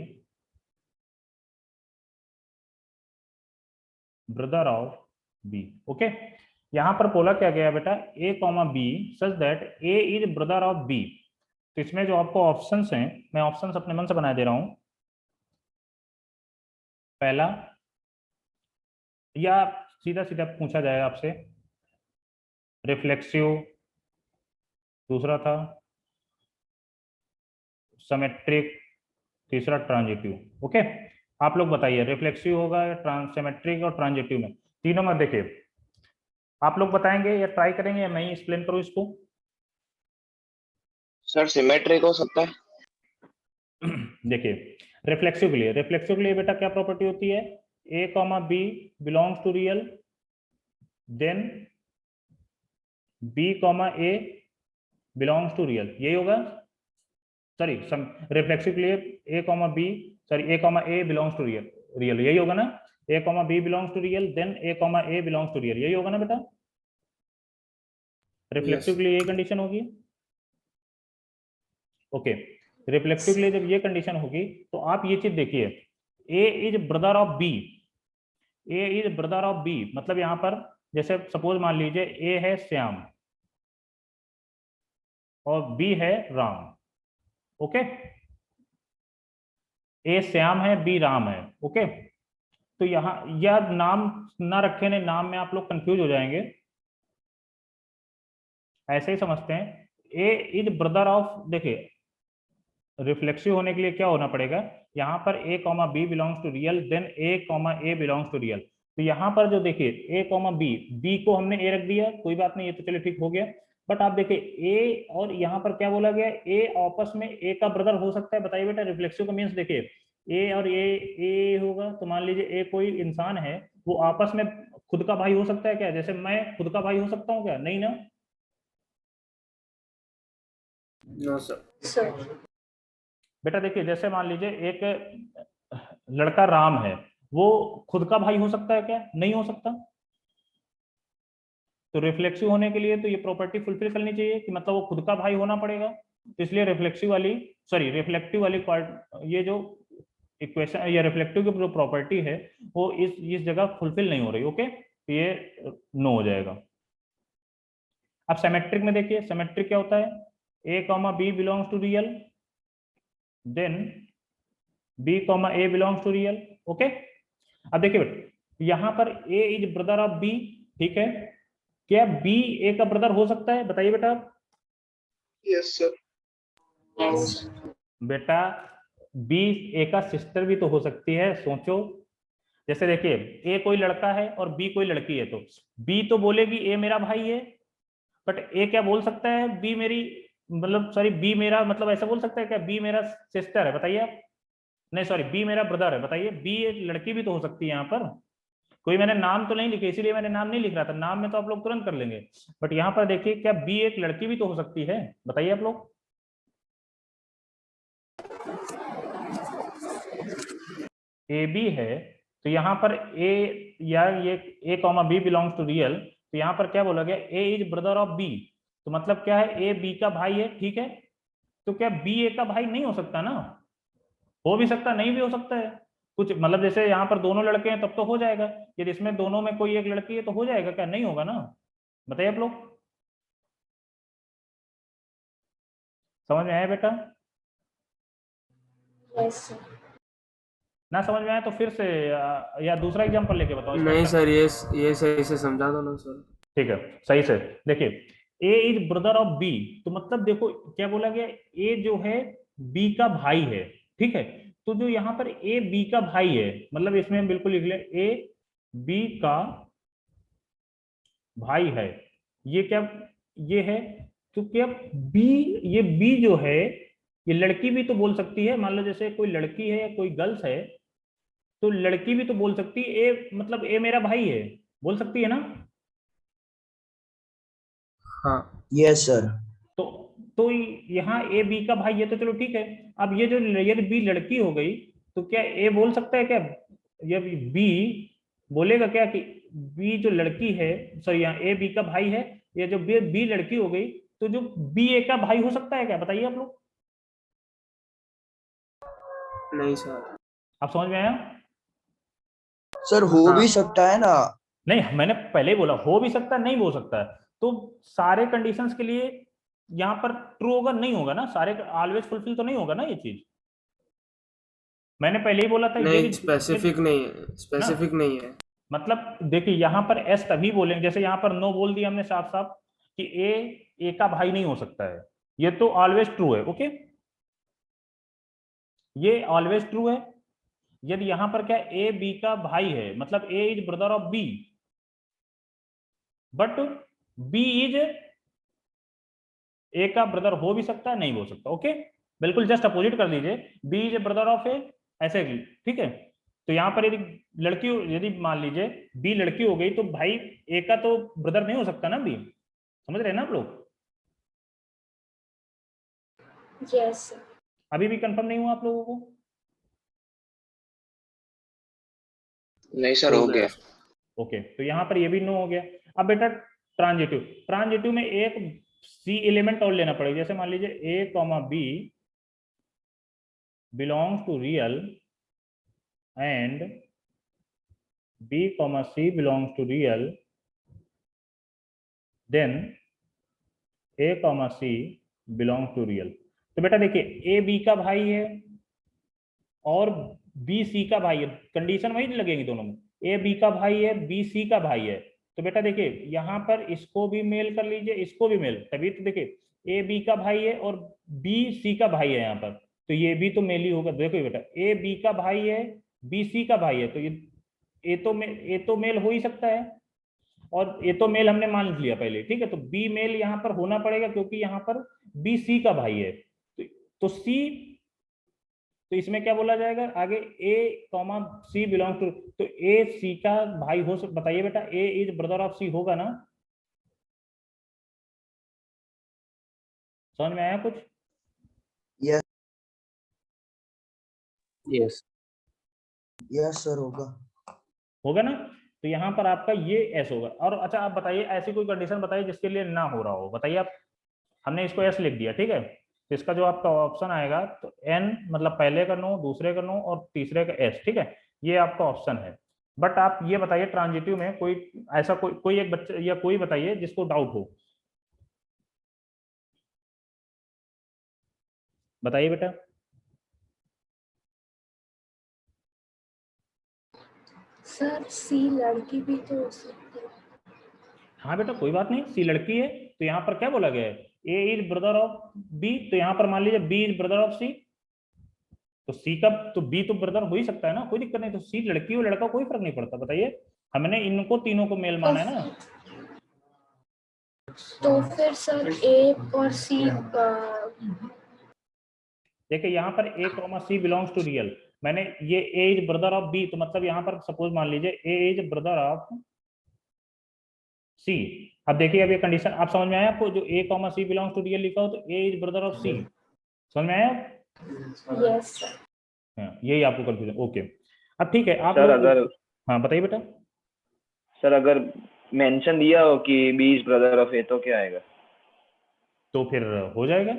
brother of b. Okay, यहां पर बोला क्या गया बेटा, a comma B such that A is brother of B. तो इसमें जो आपको ऑप्शंस हैं, मैं ऑप्शंस अपने मन से बना दे रहा हूं। पहला, या सीधा सीधा पूछा जाएगा आपसे, रिफ्लेक्सिव। दूसरा था सिमेट्रिक। तीसरा ट्रांजिटिव। ओके, आप लोग बताइए रिफ्लेक्सिव होगा या सिमेट्रिक और ट्रांजिटिव में, तीनों में देखिए आप लोग बताएंगे या ट्राई करेंगे या मैं ही एक्सप्लेन करूं इसको? सर सिमेट्रिक हो सकता है। देखिए रिफ्लेक्सिव के लिए बेटा क्या प्रॉपर्टी होती है, a comma B belongs to real, then b comma a belongs to real, यही होगा। सॉरी, रिफ्लेक्सिव के लिए a comma B, sorry A comma a belongs to real, real यही होगा ना, a comma B belongs to real, then A comma a belongs to real, यही होगा ना बेटा। रिफ्लेक्सिव के लिए यही कंडीशन होगी। ओके, रिफ्लेक्टिव के लिए जब ये कंडीशन होगी तो आप ये चीज देखिए, a is brother of b, A is brother of b मतलब यहां पर जैसे सपोज मान लीजिए ए है श्याम और बी है राम। ओके, ए श्याम है, बी राम है। ओके, तो यहां यह नाम ना रखे ने, नाम में आप लोग कंफ्यूज हो जाएंगे, ऐसे ही समझते हैं। ए इज ब्रदर ऑफ, देखिए रिफ्लेक्सिव होने के लिए क्या होना पड़ेगा, यहाँ पर ए comma B belongs to real, then A comma a belongs to real. तो यहाँ पर जो देखिए ए कॉमा बी, बी को हमने ए रख दिया, कोई बात नहीं, ये तो चलिए ठीक हो गया। बट आप देखिए ए और यहाँ पर क्या बोला गया, ए आपस में ए का ब्रदर हो सकता है, बताइए बेटा। रिफ्लेक्सिव का मीन्स देखिए ए और ए होगा, तो मान लीजिए ए कोई इंसान है, वो आपस में खुद का भाई हो सकता है क्या, जैसे मैं खुद का भाई हो सकता हूँ क्या, नहीं ना। No sir. बेटा देखिए जैसे मान लीजिए एक लड़का राम है, वो खुद का भाई हो सकता है क्या, नहीं हो सकता। तो रिफ्लेक्सिव होने के लिए तो ये प्रॉपर्टी फुलफिल करनी चाहिए कि मतलब वो खुद का भाई होना पड़ेगा। तो इसलिए रिफ्लेक्सिव वाली, सॉरी रिफ्लेक्टिव वाली ये जो इक्वेशन या रिफ्लेक्टिव की जो प्रॉपर्टी है वो इस जगह फुलफिल नहीं हो रही। ओके, तो ये नो हो जाएगा। अब सिमेट्रिक में देखिए, सिमेट्रिक क्या होता है, a comma B belongs to real, then b comma a belongs to real. Okay, अब देखिए बेटा यहां पर a is brother of b, ठीक है, क्या बी ए का ब्रदर हो सकता है, बताइए बेटा। Yes sir. बेटा बी ए का सिस्टर भी तो हो सकती है, सोचो। जैसे देखिए ए कोई लड़का है और बी कोई लड़की है, तो बी तो बोलेगी ए मेरा भाई है, बट ए क्या बोल सकता है, बी मेरी, मतलब सॉरी बी मेरा, मतलब ऐसा बोल सकता है क्या, बी मेरा सिस्टर है, बताइए आप। नहीं सॉरी, बी मेरा ब्रदर है, बताइए। बी एक लड़की भी तो हो सकती है यहाँ पर, कोई मैंने नाम तो नहीं लिखे, इसीलिए मैंने नाम नहीं लिख रहा था, नाम में तो आप लोग तुरंत कर लेंगे, बट यहाँ पर देखिए क्या बी एक लड़की भी तो हो सकती है, बताइए आप लोग। ए बी है, तो यहाँ पर ए या ये a comma B belongs to real, तो यहाँ पर क्या बोला गया, ए इज ब्रदर ऑफ बी, तो मतलब क्या है, ए बी का भाई है, ठीक है। तो क्या बी ए का भाई नहीं हो सकता ना, हो भी सकता, नहीं भी हो सकता है कुछ, मतलब जैसे यहाँ पर दोनों लड़के हैं तब तो हो जाएगा, यदि इसमें दोनों में कोई एक लड़की है तो हो जाएगा क्या, नहीं होगा ना, बताइए आप लोग। समझ में आया बेटा? Yes, sir. ना समझ में आया तो फिर से या दूसरा एग्जांपल लेके बताओ। नहीं सर, ये सही से समझा दो ना सर। ठीक है, सही से देखिए, a is brother of B, तो मतलब देखो क्या बोला गया, ए जो है बी का भाई है, ठीक है। तो जो यहाँ पर ए बी का भाई है, मतलब इसमें हम बिल्कुल लिख ले, ए बी का भाई है, ये क्या, ये है, तो क्या बी, ये बी जो है ये लड़की भी तो बोल सकती है, मान लो जैसे कोई लड़की है या कोई गर्ल्स है, तो लड़की भी तो बोल सकती है ए, मतलब ए मेरा भाई है, बोल सकती है ना। हाँ। Yes, sir. तो यहाँ ए बी का भाई है तो चलो ठीक है। अब ये जो ये बी लड़की हो गई, तो क्या ए बोल सकता है क्या, ये बी बोलेगा क्या कि बी जो लड़की है, सॉरी यहाँ ए बी का भाई है, ये जो बी लड़की हो गई, तो जो बी ए का भाई हो सकता है क्या, बताइए आप लोग। नहीं सर। आप समझ में आया? सर हो हाँ। भी सकता है ना। नहीं, मैंने पहले ही बोला हो भी सकता है, नहीं भी हो सकता है। तो सारे कंडीशंस के लिए यहाँ पर ट्रू होगा, नहीं होगा ना, सारे ऑलवेज फुलफिल तो नहीं होगा ना ये चीज। मैंने पहले ही बोला था नहीं, यदि स्पेसिफिक नहीं है, ना, स्पेसिफिक नहीं है। मतलब देखिए यहाँ पर एस तभी बोलेंगे, जैसे यहाँ पर नो बोल दिया हमने साफ साफ कि ए का भाई नहीं हो सकता है, ये तो ऑलवेज ट्रू है। ओके, ये ऑलवेज ट्रू है। यदि यहां पर क्या ए बी का भाई है, मतलब A is brother of B, but B is A का ब्रदर हो भी सकता है, नहीं हो सकता। ओके, बिल्कुल जस्ट अपोजिट कर दीजिए, बी इज ब्रदर ऑफ ए, ऐसे। ठीक है, तो यहां पर यदि लड़की, यदि मान लीजिए बी लड़की हो गई, तो भाई ए का तो ब्रदर नहीं हो सकता ना बी। समझ रहे हैं ना आप लोग? Yes, sir. अभी भी कंफर्म नहीं हुआ आप लोगों को? नहीं सर, हो हो गया। गया। ओके, तो यहां पर ये भी नो हो गया। अब बेटा ट्रांजिटिव, ट्रांजिटिव में एक सी एलिमेंट और लेना पड़ेगा। जैसे मान लीजिए ए comma B belongs to real and B comma C belongs to real, then A comma C belongs to real. तो बेटा देखिए ए बी का भाई है और बी सी का भाई है, कंडीशन वही लगेगी दोनों में, ए बी का भाई है, बी सी का भाई है। तो बेटा देखिए यहाँ पर इसको भी मेल कर लीजिए, इसको भी मेल, तभी तो देखिए ए बी का भाई है और बी सी का भाई है यहाँ पर, तो ये भी तो मेल ही होगा। देखो बेटा ए बी का भाई है, बी सी का भाई है, तो ये ए तो मेल हो ही सकता है, और ए तो मेल हमने मान लिया पहले। ठीक है, तो बी मेल यहाँ पर होना पड़ेगा क्योंकि यहाँ पर बी सी का भाई है। तो सी, तो इसमें क्या बोला जाएगा आगे, ए कॉमा सी बिलोंग टू, तो ए सी का भाई हो सकता, बताइए बेटा, ए इज ब्रदर ऑफ सी होगा ना? समझ में आया कुछ? Yes yes. यस सर होगा। होगा ना? तो यहाँ पर आपका ये एस होगा। और अच्छा आप बताइए ऐसी कोई कंडीशन बताइए जिसके लिए ना हो रहा हो, बताइए आप। हमने इसको एस लिख दिया, ठीक है, तो इसका जो आपका ऑप्शन आएगा, तो एन मतलब पहले का नो, दूसरे का नो और तीसरे का एस। ठीक है, ये आपका ऑप्शन है। बट आप ये बताइए ट्रांजिटिव में कोई ऐसा कोई एक बच्चा या कोई बताइए जिसको डाउट हो, बताइए बेटा। सर सी लड़की भी तो हो सकती है। हाँ बेटा कोई बात नहीं, सी लड़की है, तो यहाँ पर क्या बोला गया है, ए इज ब्रदर ऑफ बी, तो यहाँ पर मान लीजिए बी इज ब्रदर ऑफ सी, तो सी का तो बी तो ब्रदर हो ही सकता है ना, कोई दिक्कत नहीं। तो सी लड़की हो लड़का कोई फर्क नहीं पड़ता, बताइए, हमने इनको तीनों को मेल माना है ना। तो फिर सर ए और सी देखिए यहाँ पर ए comma C belongs to real, मैंने ये A is brother of B, तो मतलब यहाँ पर सपोज मान लीजिए A is brother of C. अब देखिए अब ये कंडीशन आप समझ में आया आपको, जो ए comma C belongs to real लिखा हो तो A is brother of C, समझ में आया? Yes sir. हाँ, यही आपको कंफ्यूजन। ओके, अब ठीक है आप सर लोग, अगर हाँ बताइए बेटा। सर अगर मेंशन दिया हो कि बी इज ब्रदर ऑफ ए तो क्या आएगा? तो फिर हो जाएगा,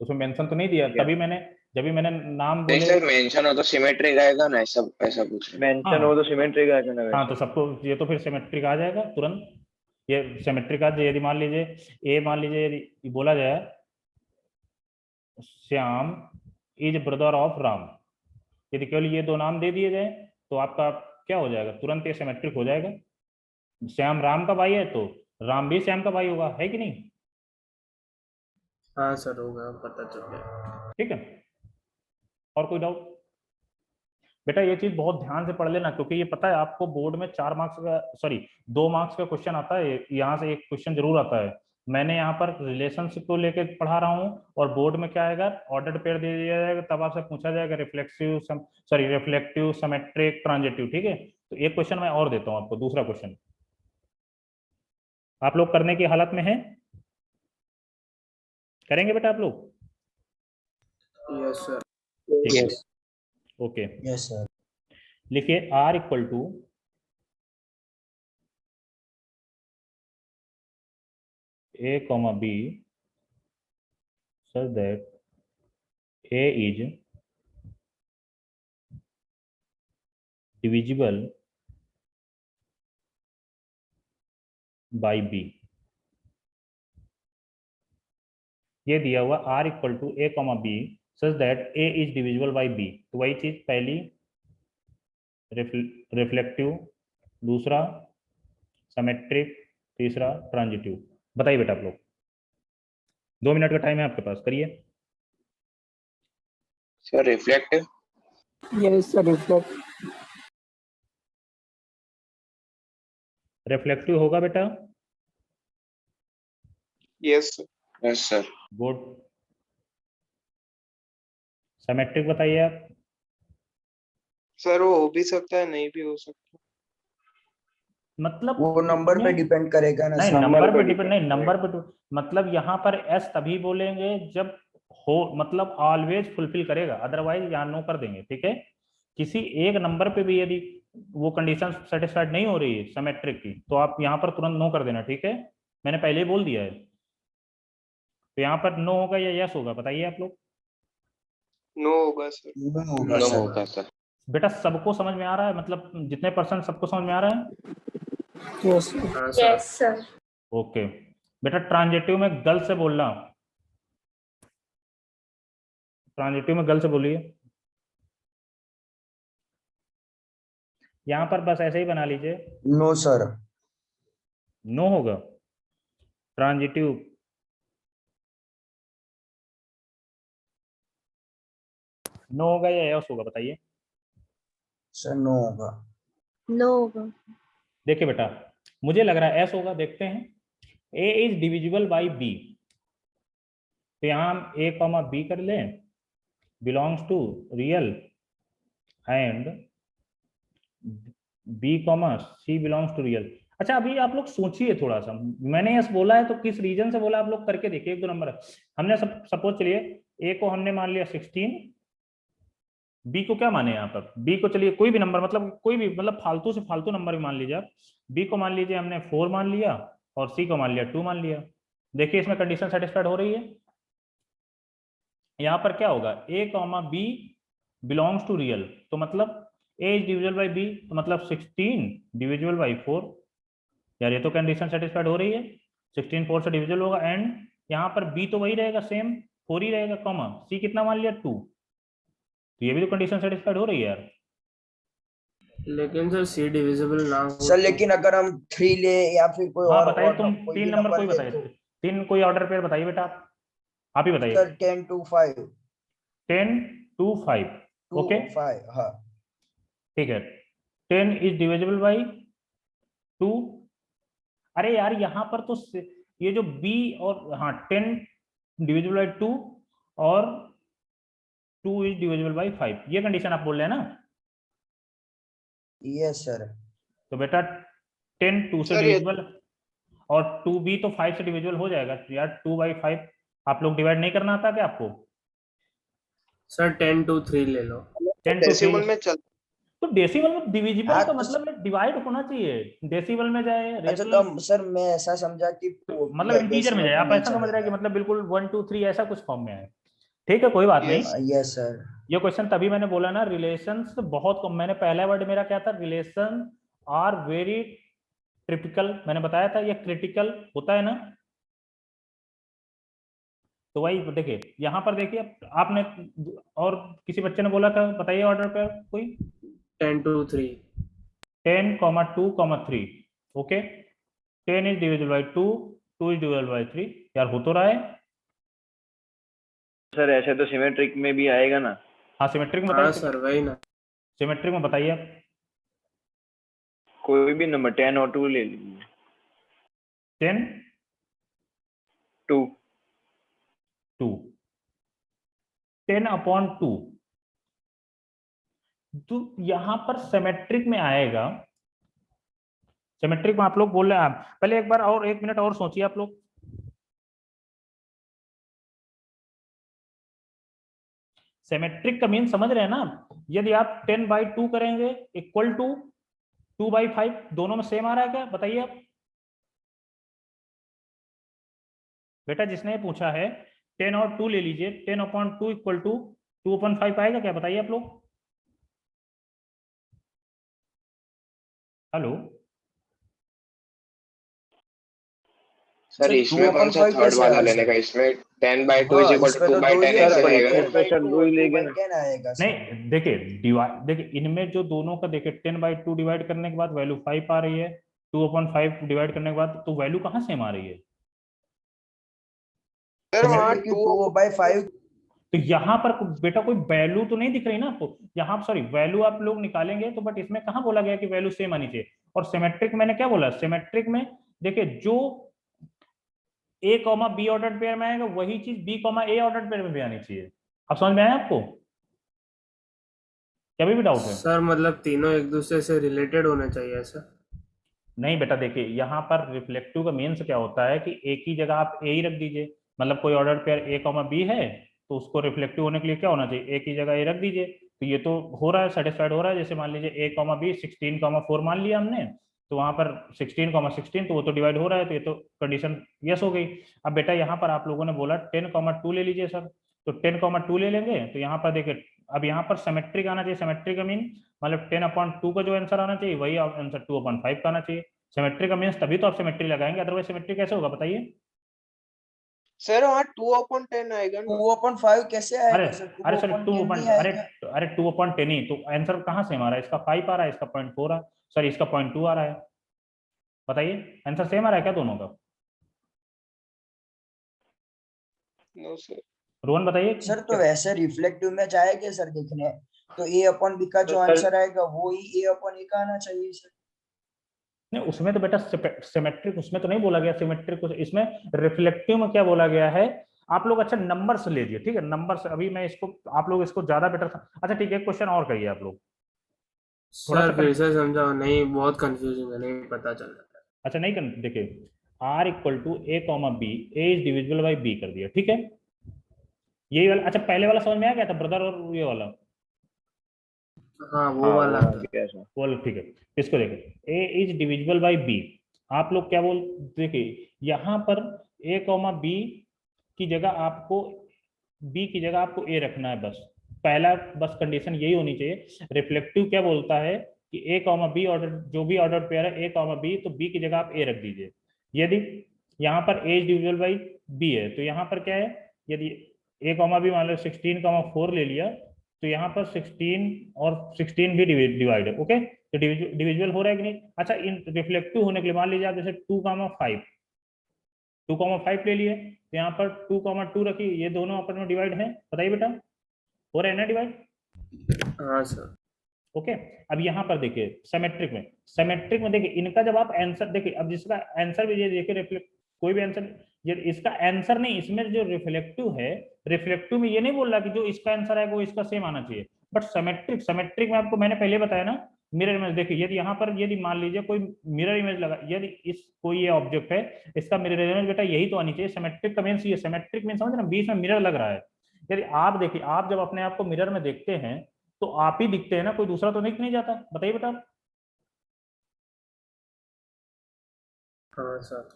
उसमें मेंशन तो नहीं दिया, ठीक है। तभी मैंने जब भी मैंने नाम नहीं बोले। सर, मेंशन हो तो सिमेट्रिक आएगा ना, ऐसा ऐसा पूछ रहे हैं। मेंशन हाँ हो तो सिमेट्रिक आएगा ना हाँ, वैसे। तो सबको ये तो फिर सिमेट्रिक आ जाएगा तुरंत, ये सिमेट्रिक आ जाए। यदि मान लीजिए ए, मान लीजिए यदि बोला जाए Shyam is brother of Ram, यदि केवल ये दो नाम दे दिए जाए तो आपका क्या हो जाएगा, तुरंत ये सिमेट्रिक हो जाएगा। श्याम राम का भाई है तो राम भी श्याम का भाई होगा, है कि नहीं? हाँ सर, होगा, पता चल गया। ठीक है, और कोई डाउट? बेटा ये चीज बहुत ध्यान से पढ़ लेना, क्योंकि ये पता है आपको बोर्ड में 4 मार्क्स का, सॉरी 2 मार्क्स का क्वेश्चन आता है, यहाँ से एक क्वेश्चन जरूर आता है। मैंने यहाँ पर रिलेशनशिप को लेकर पढ़ा रहा हूँ, और बोर्ड में क्या आएगा, ऑर्डर पेयर दे दिया जाएगा, तब आपसे पूछा जाएगा reflexive sorry reflective, symmetric, transitive. ठीक है, तो एक क्वेश्चन मैं और देता हूँ आपको, दूसरा क्वेश्चन आप लोग करने की हालत में है? करेंगे बेटा आप लोग? Yes sir. ठीक है, यस। Okay, yes sir. लिखिए R equal to A comma B such that A is divisible by B, ये दिया हुआ R equal to A comma B such that A is divisible by B. तो वही चीज पहली रिफ्लेक्टिव, दूसरा symmetric, तीसरा ट्रांजिटिव। बताइए बेटा आप लोग, 2 मिनट का टाइम है आपके पास, करिए। Sir reflective. Yes sir reflect. Reflective होगा बेटा? Yes yes sir. Good. Symmetric बताइए आप। सर, वो हो भी सकता है, नहीं भी हो सकता। मतलब वो नंबर पे डिपेंड करेगा ना नहीं, सर। नंबर पे पर डिपेंड नहीं, depend नंबर पे मतलब यहाँ पर एस तभी बोलेंगे जब हो, मतलब ऑलवेज फुलफिल करेगा, अदरवाइज यहाँ नो कर देंगे। ठीक है, किसी एक नंबर पे भी यदि वो कंडीशन सेटिस्फाइड नहीं हो रही है सिमेट्रिक की, तो आप यहाँ पर तुरंत नो कर देना। ठीक है, मैंने पहले ही बोल दिया है। तो यहाँ पर नो होगा या यस होगा, बताइए आप लोग। नो होगा सर। नो होगा नो सर। होगा सर। बेटा सबको समझ में आ रहा है, मतलब जितने परसेंट सबको समझ में आ रहा है? यस हाँ सर। Yes sir. ओके बेटा, ट्रांजिटिव में गल से बोलना, ट्रांजिटिव में गल से बोलिए। यहाँ पर बस ऐसे ही बना लीजिए, नो सर। नो होगा। ट्रांजिटिव नो होगा या यस होगा, बताइए। सर नो होगा। नो होगा। देखिए बेटा, मुझे लग रहा है एस होगा, देखते हैं। ए इज डिविजिबल बाई बी, तो यहाँ हम ए कॉमा बी कर लें, belongs to real, and B comma C belongs to real. अच्छा अभी आप लोग सोचिए थोड़ा सा, मैंने यस बोला है तो किस रीजन से बोला, आप लोग करके देखिए। 1-2 नंबर हमने सपोज चलिए ए को हमने मान लिया 16, बी को क्या माने यहाँ पर, बी को चलिए कोई भी नंबर, मतलब कोई भी, मतलब फालतू से फालतू नंबर भी मान लीजिए आप। बी को मान लीजिए हमने 4 मान लिया और सी को मान लिया 2 मान लिया। देखिए इसमें कंडीशन सेटिस्फाइड हो रही है। यहाँ पर क्या होगा, A comma B belongs to real, तो मतलब A is divisible by B, तो मतलब 16 डिविजिबल बाई 4। यार ये तो कंडीशन सेटिस्फाइड हो रही है, 16 4 से डिविजिबल होगा। एंड यहाँ पर बी तो वही रहेगा, सेम 4 ही रहेगा, कॉमा सी कितना मान लिया 2, तो ये भी तो कंडीशन सेटिस्फाइड हो रही है यार। लेकिन सर सी डिविजिबल ना हो सर लेकिन अगर हम 3 ले या फिर कोई हाँ और बताइए, और तुम कोई 3 भी नंबर कोई नंबर ले बताइए, तो 3 कोई ऑर्डर पेयर बताइए बेटा, आप ही बताइए। Sir 10 to 5। 10 to 5, 2 ओके 5 हाँ। ठीक है। 10 इज डिविजिबल बाई 2। अरे यार यहाँ पर तो ये जो b और, हाँ 10 डिविजिबल बाई 2 और 2 इज डिविजिबल बाई 5, ये कंडीशन आप बोल रहे हैं ना। Yes sir. तो बेटा 10 2 से सर ये डिविजिबल, और 2b तो 5 से डिविजिबल हो जाएगा यार। 2/5 आप लोग डिवाइड नहीं करना आता क्या आपको? सर 10 to 3 ले लो। 10 to 3, डेसिमल में चल। तो डेसिमल में डिविजिबल हाँ का तो मतलब डिवाइड होना चाहिए, डेसिमल में जाए, अच्छा रेशनल, तो सर मैं ऐसा समझा कि मतलब इंटीजर में जाए, डेसिमल में आप नहीं ऐसा समझ रहे हैं कि चलेगा। मतलब बिल्कुल 1 2 3 ऐसा कुछ फॉर्म में है। ठीक है कोई बात नहीं। Yes yes sir. ये क्वेश्चन तभी मैंने बोला ना, रिलेशंस बहुत कम, मैंने पहला वर्ड मेरा क्या था, रिलेशन आर वेरी ट्रिपिकल, मैंने बताया था ये क्रिटिकल होता है ना। तो वही देखिए यहाँ पर देखिए आपने, और किसी बच्चे ने बोला था, बताइए ऑर्डर पर कोई। 10 to 3। 10 2 3, okay. 10 is divisible by 2, 2 is divisible by 3। यार हो तो रहा है। सर ऐसे तो सिमेट्रिक में भी आएगा ना। हाँ सिमेट्रिक में हाँ बताइए, सर वही ना। सिमेट्रिक में बताइए आप। कोई भी नंबर 10 और 2 ले लीजिए। 10 2 2, 10/2, तो यहां पर सिमेट्रिक में आएगा। सिमेट्रिक में आप लोग बोल रहे हैं, आप पहले एक बार और 1 मिनट और सोचिए आप लोग। सिमेट्रिक का मीन समझ रहे हैं ना, यदि आप 10/2 करेंगे इक्वल टू 2/5, दोनों में सेम आ रहा है क्या, बताइए आप। बेटा जिसने ये पूछा है 10 और 2 ले लीजिए, 10/2 इक्वल टू 2/5 आएगा क्या, बताइए आप लोग। हेलो सर सर, इसमें कौन सा 2/5 थर्ड कैसे वाला आया लेने सर? का? इसमें 10/2 इज हाँ, इक्वल इसमें टू तो 2 बाई दो 10 ही सर ऐसे आएगा, पर रहेगा क्या? इसमें सर 10/2 दो और ही टू लेंगे बाई ना। टेन आएगा सर। नहीं देखिए देखिए इनमें जो दोनों का देखिए 10/2 डिवाइड करने के बाद वैल्यू 5 आ रही है, 2/5 डिवाइड करने के बाद तो वैल्यू कहाँ सेम आ रही है? सर सर वहाँ क्योंकि 2/5 तो यहाँ पर बेटा कोई वैल्यू तो नहीं दिख रही ना आपको, यहाँ सॉरी वैल्यू आप लोग निकालेंगे तो, बट इसमें कहाँ बोला गया कि वैल्यू सेम आनी चाहिए? और सिमेट्रिक मैंने क्या बोला, सिमेट्रिक में देखिए जो ए कॉमा बी ऑर्डर पेयर में आएगा वही चीज बी कॉमा ए ऑर्डर पेयर में भी आनी चाहिए। अब समझ में आया आपको? क्या भी डाउट है? सर मतलब तीनों एक दूसरे से रिलेटेड होने चाहिए सर। नहीं बेटा देखिए यहाँ पर रिफ्लेक्टिव का मीन्स क्या होता है कि एक ही जगह आप ए ही रख दीजिए, मतलब कोई order pair A comma B है तो उसको रिफ्लेक्टिव होने के लिए क्या होना चाहिए, एक ही जगह ए रख दीजिए। तो ये तो हो रहा है, सेटिस्फाइड हो रहा है। जैसे मान लीजिए ए कॉमा बी 16,4 मान लिया हमने, तो वहां पर 16,16 तो वो तो डिवाइड हो रहा है, तो ये तो कंडीशन यस हो गई। अब बेटा यहाँ पर आप लोगों ने बोला 10,2 ले लीजिए सर, तो 10,2 ले लेंगे तो यहाँ पर देखिए अब यहाँ पर सिमेट्रिक आना चाहिए। सिमेट्रिक का मीन मतलब 10/2 का जो आंसर आना चाहिए वही आंसर 2/5 का आना चाहिए। सिमेट्री का मीन्स तभी तो आप सिमेट्री लगाएंगे, अदरवाइज सिमेट्री कैसे होगा बताइए? सर वहाँ 2/10 आएगा ना। 2/5 कैसे अरे आएगा सर? अरे सर 2/10 नहीं अरे आएगा। अरे 2/10 ही तो आंसर कहाँ सेम आ रहा है? इसका 5 आ रहा है, इसका 0.4 आ, सॉरी इसका 0.2 आ रहा है। बताइए आंसर सेम आ रहा है क्या दोनों का? No sir. रोहन बताइए सर तो क्या? वैसे रिफ्लेक्टिव में जाएगा सर देखने, तो A/B का तो जो सर आंसर आएगा वो ही A/A का आना चाहिए सर। नहीं उसमें तो बेटा सिमेट्रिक उसमें तो नहीं बोला गया सिमेट्रिक, इसमें रिफ्लेक्टिव में क्या बोला गया है? आप लोग अच्छा नंबर से लीजिए, ठीक है नंबर से। अभी मैं इसको आप लोग इसको ज्यादा बेटर, अच्छा ठीक है क्वेश्चन और करिए आप लोग थोड़ा सर सा फिर से समझाओ, नहीं बहुत कंफ्यूजिंग है, नहीं पता चल रहा। अच्छा नहीं कर देखिए R equal to A comma B, A is divisible by B कर दिया, ठीक है। यही वाला अच्छा पहले वाला समझ में आ गया था ब्रदर, और ये वाला हाँ वो हाँ वो वाला आ था। गया सर। वो वाला ठीक है। इसको देखिए a is divisible by B, आप लोग क्या बोल देखिए यहाँ पर ए कॉमा बी की जगह आपको बी की जगह आपको ए रखना है बस, पहला बस कंडीशन यही होनी चाहिए। रिफ्लेक्टिव क्या बोलता है कि ए कॉमा बी ऑर्डर जो भी ऑर्डर पेयर है ए कॉमा बी, तो बी की जगह आप ए रख दीजिए। यदि यहाँ पर ए डिविजिबल बाई बी है तो यहाँ पर क्या है, यदि ए कॉमा बी मान लो 16,4 ले लिया तो यहाँ पर 16 और 16 भी डिवाइड है, ओके तो डिविजिबल हो रहा है कि नहीं? अच्छा इन रिफ्लेक्टिव होने के लिए मान लीजिए आप जैसे 2,5 ले लिए तो यहाँ पर 2,2 रखिए, ये दोनों आपस में डिवाइड है, बताइए बेटा हो रहा है ना डिवाइड? हाँ सर। ओके अब यहाँ पर देखिए सिमेट्रिक में देखिए इनका जब आप आंसर देखिए, अब जिसका आंसर भी ये देखिए रिफ्लेक्ट कोई भी आंसर ये इसका आंसर नहीं, इसमें जो रिफ्लेक्टिव है रिफ्लेक्टिव में ये नहीं बोल रहा कि जो इसका आंसर है वो इसका सेम आना चाहिए, बट सिमेट्रिक में आपको मैंने पहले बताया ना मिरर इमेज। देखिए यदि यहाँ पर यदि मान लीजिए कोई मिरर इमेज लगा, यदि इस कोई ये ऑब्जेक्ट है इसका मिरर इमेज बेटा यही तो आनी चाहिए। सिमेट्रिक का मीन्स ये सिमेट्रिक मीन्स समझ ना बीच में मिरर लग रहा है। यदि आप देखिए आप जब अपने आप को मिरर में देखते हैं तो आप ही दिखते हैं ना, कोई दूसरा तो नहीं जाता, बताइए बेटा। हाँ सर।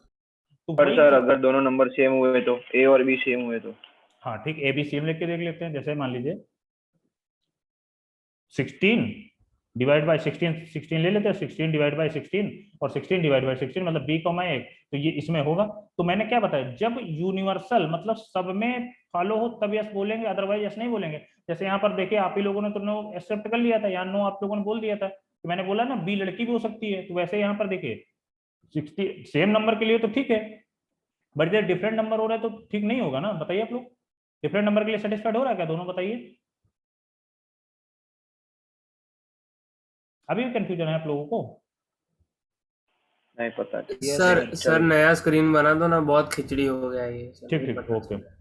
तो पर वही सर अगर दोनों नंबर सेम हुए तो, ए और बी सेम हुए तो? हाँ ठीक ए बी सी एम लिख के देख लेते हैं। जैसे मान लीजिए 16 डिवाइड बाय 16 ले लेते हैं, 16 डिवाइड बाय 16 और 16 डिवाइड बाय 16 मतलब बी कॉमा ए, तो ये इसमें होगा। तो मैंने क्या बताया जब यूनिवर्सल मतलब सब में फॉलो हो तब यस बोलेंगे, अदरवाइज यस नहीं बोलेंगे। जैसे यहाँ पर देखिए आप ही लोगों ने तो नो एक्सेप्ट कर लिया था या नो आप लोगों ने बोल दिया था, तो मैंने बोला ना बी लड़की भी हो सकती है, तो वैसे यहाँ पर देखिए 60 सेम नंबर के लिए तो ठीक है, बट जब डिफरेंट नंबर हो रहा है तो ठीक नहीं होगा ना, बताइए आप लोग। डिफरेंट नंबर के लिए सेटिस्फाइड हो रहा है क्या दोनों, बताइए। अभी भी कंफ्यूजन है आप लोगों को? नहीं पता किया सर सर, सर नया स्क्रीन बना दो ना, बहुत खिचड़ी हो गया ये सर, ठीक नहीं ठीक पता ओके। चल रहा।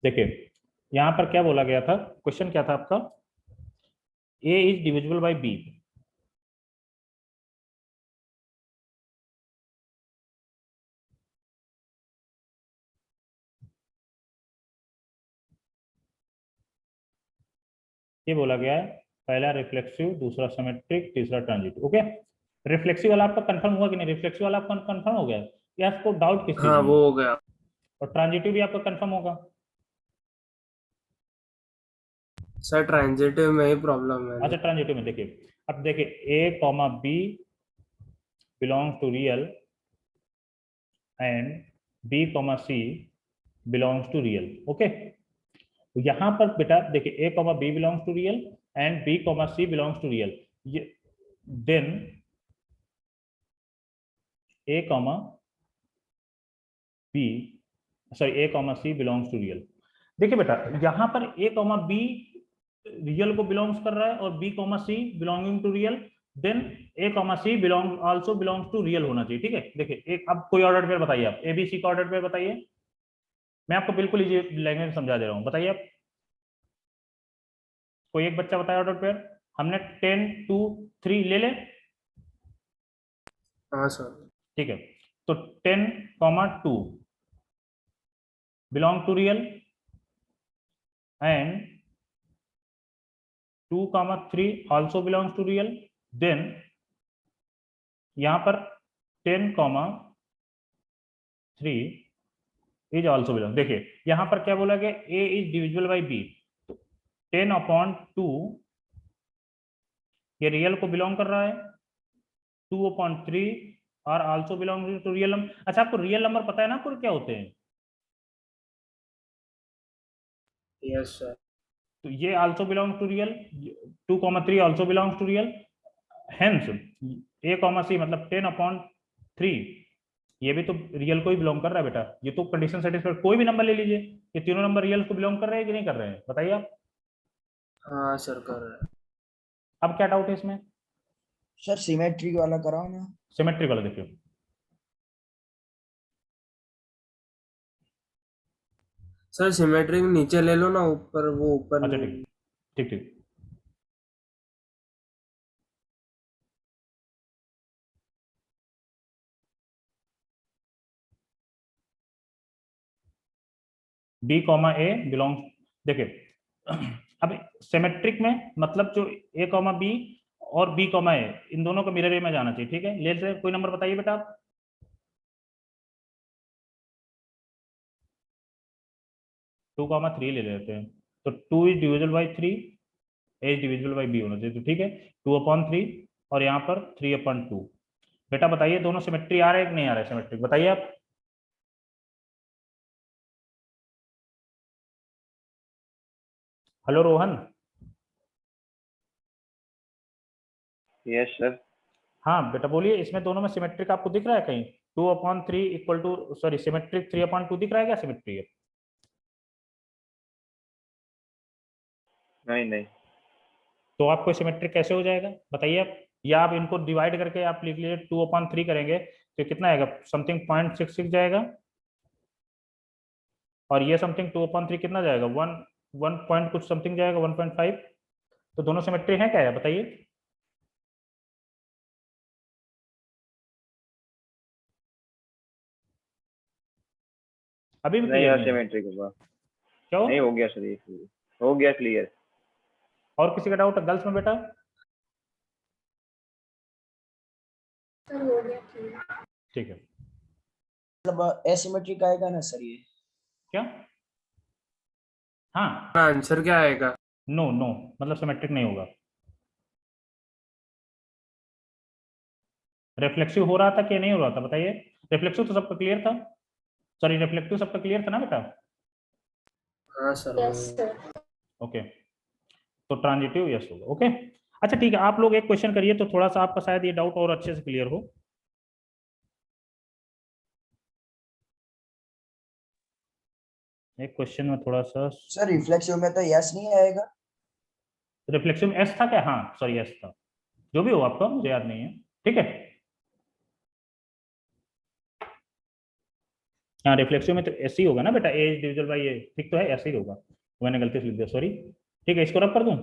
देखिए यहाँ पर क्या बोला गया था, क्वेश्चन क्या था आपका, ए इज डिविजिबल बाय बी। ये बोला गया है पहला रिफ्लेक्सिव, दूसरा सिमेट्रिक, तीसरा ट्रांजिटिव। ओके रिफ्लेक्सिव वाला आपका कंफर्म हुआ कि नहीं? रिफ्लेक्सिव वाला आपका कंफर्म हो गया या आपको डाउट किस चीज हाँ में? वो हो गया। और ट्रांजिटिव भी आपका कंफर्म होगा? सर ट्रांजिटिव में ही प्रॉब्लम है। अच्छा ट्रांजिटिव में देखिए अब देखिए ए comma B belongs to real and B comma C belongs to real. Okay, तो यहां पर बेटा देखिए ए comma B belongs to real and B comma C belongs to real, ये then A comma B sorry A comma C belongs to real. देखिए बेटा यहां पर ए कॉमा बी रियल को बिलोंग्स कर रहा है और B comma C belonging to real, then A comma C belong also belongs to real होना चाहिए। ठीक है, देखिए एक अब कोई ऑर्डर पेयर बताइए, आप ए बी सी का ऑर्डर पेयर बताइए, मैं आपको बिल्कुल इजी लैंग्वेज में समझा दे रहा हूँ, बताइए आप, कोई एक बच्चा बताया ऑर्डर पेयर। हमने 10 2 3 ले ले, हाँ सर। ठीक है, तो 10 comma 2 belong to real and 2 comma 3 also belongs to real, then यहां पर 10 कॉमा 3 इज आल्सो बिलोंग। देखिए यहां पर क्या बोला गया, ए इज डिविजिबल बाई बी, 10/2 ये रियल को बिलोंग कर रहा है, 2/3 are also belong to real number. अच्छा आपको रियल नंबर पता है ना आपको क्या होते हैं, यस सर। तो ये also belong to real, 2,3 also belongs to real, hence A comma C मतलब 10/3 ये भी तो रियल को ही बिलोंग कर रहा है बेटा, ये तो कंडीशन सेटिस्फाइड, कोई भी नंबर ले लीजिए, ये तीनों नंबर रियल को बिलोंग कर रहे हैं कि नहीं कर रहे हैं, बताइए आप। हाँ सर कर रहे हैं। अब क्या डाउट है इसमें, सर सिमेट्री वाला कराओ ना। सिमेट्रिक वाला देखिए, सर सिमेट्री में नीचे ले लो ना, ऊपर वो ऊपर अच्छा नहीं। ठीक ठीक ठीक, बी कॉमा ए बिलोंग्स, देखिए अब सिमेट्रिक में मतलब जो ए कॉमा बी और बी कॉमा ए इन दोनों को मिरर में जाना चाहिए। ठीक है, ले से कोई नंबर बताइए बेटा आप, 2,3 ले लेते हैं, तो 2 is divisible by 3, A is divisible by B होना चाहिए, तो ठीक है 2/3 और यहाँ पर 3/2। बेटा बताइए दोनों सिमेट्री आ रहे हैं कि नहीं आ रहे सिमेट्रिक, बताइए आप। हेलो रोहन। Yes sir. हाँ बेटा बोलिए, इसमें दोनों में सिमेट्रिक आपको दिख रहा है कहीं, 2/3 इक्वल टू सॉरी सिमेट्रिक 3/2 दिख रहा है क्या सिमेट्री है? नहीं नहीं। तो आपको सिमेट्रिक कैसे हो जाएगा बताइए आप, या आप इनको डिवाइड करके आप लिख लीजिए 2/3 करेंगे तो कितना आएगा, समथिंग 0.66 जाएगा, और ये समथिंग 2/3 कितना जाएगा, 1 पॉइंट कुछ समथिंग जाएगा 1.5, तो दोनों सिमेट्री है क्या है बताइए। अभी भी नहीं क्लियर यार नहीं है सिमेट्रिक होगा। क्यों, नहीं हो गया सर, ये हो गया क्लियर। और किसी का डाउट है गर्ल्स में बेटा? सर हो गया क्लियर। ठीक है, मतलब एसिमेट्रिक आएगा ना सर ये? क्या, हाँ, आंसर क्या आएगा? नो नो मतलब सिमेट्रिक नहीं होगा, रिफ्लेक्सिव हो रहा था कि नहीं हो रहा था बताइए, रिफ्लेक्सिव तो सबका क्लियर था, सॉरी रिफ्लेक्टिव सबका क्लियर था ना बेटा, हाँ सर हो यस गया। सर। ओके, तो ट्रांजिटिव यस होगा। ओके, अच्छा ठीक है, आप लोग एक क्वेश्चन करिए तो थोड़ा सा आपका शायद ये डाउट और अच्छे से क्लियर हो। एक क्वेश्चन में थोड़ा सा, सर रिफ्लेक्सिव में तो यस नहीं आएगा। रिफ्लेक्सिव में एस था क्या, हाँ सॉरी एस था, जो भी हो आपका मुझे याद नहीं है, ठीक है, हाँ रिफ्लेक्सिव में तो एस ही होगा ना बेटा, ए डिविजल बाई ए, ठीक तो है ऐसे ही होगा, मैंने गलती से लिख दिया सॉरी। ठीक है, इसको रब कर दूं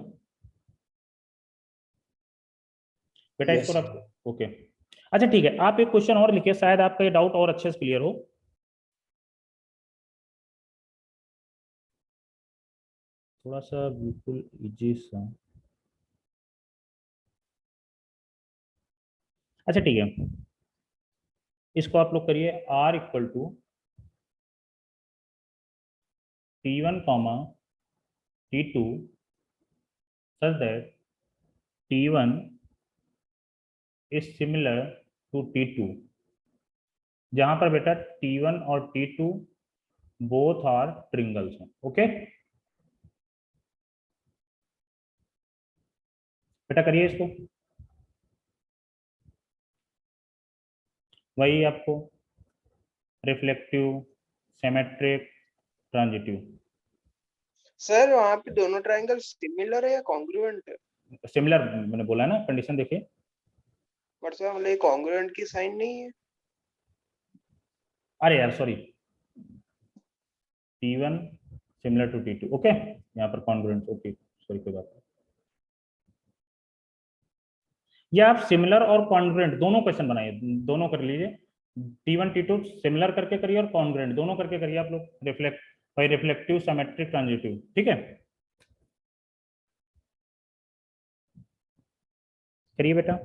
बेटा, यस इसको सर। रब, ओके। अच्छा ठीक है, आप एक क्वेश्चन और लिखिए, शायद आपका ये डाउट और अच्छे से क्लियर हो। थोड़ा सा बिल्कुल इजी सा, अच्छा ठीक है, इसको आप लोग करिए r equal to T1 comma T2 such that T1 is similar to T2, जहां पर बेटा T1 और T2 बोथ आर ट्रिंगल्स हैं। ओके बेटा करिए इसको, वही आपको रिफ्लेक्टिव, सिमेट्रिक, ट्रांजिटिव। सर वहाँ पे दोनों ट्रायंगल सिमिलर है या कॉन्ग्रुएंट है? सिमिलर मैंने बोला है ना, कंडीशन देखिए। पर सर मतलब कॉन्ग्रुएंट की साइन नहीं है। अरे यार sorry, T1 similar to T2, okay यहाँ पर कॉन्ग्रुएंट, ओके सॉरी कोई बात नहीं। या आप सिमिलर और कॉन्ग्रुएंट दोनों क्वेश्चन बनाइए, दोनों कर लीजिए। T1 T2 सिमिलर करके करिए और कॉन्ग्रुएंट दोनों करके करिए आप लोग। रिफ्लेक्टिव, सिमेट्रिक, ट्रांजिटिव, ठीक है करिए बेटा।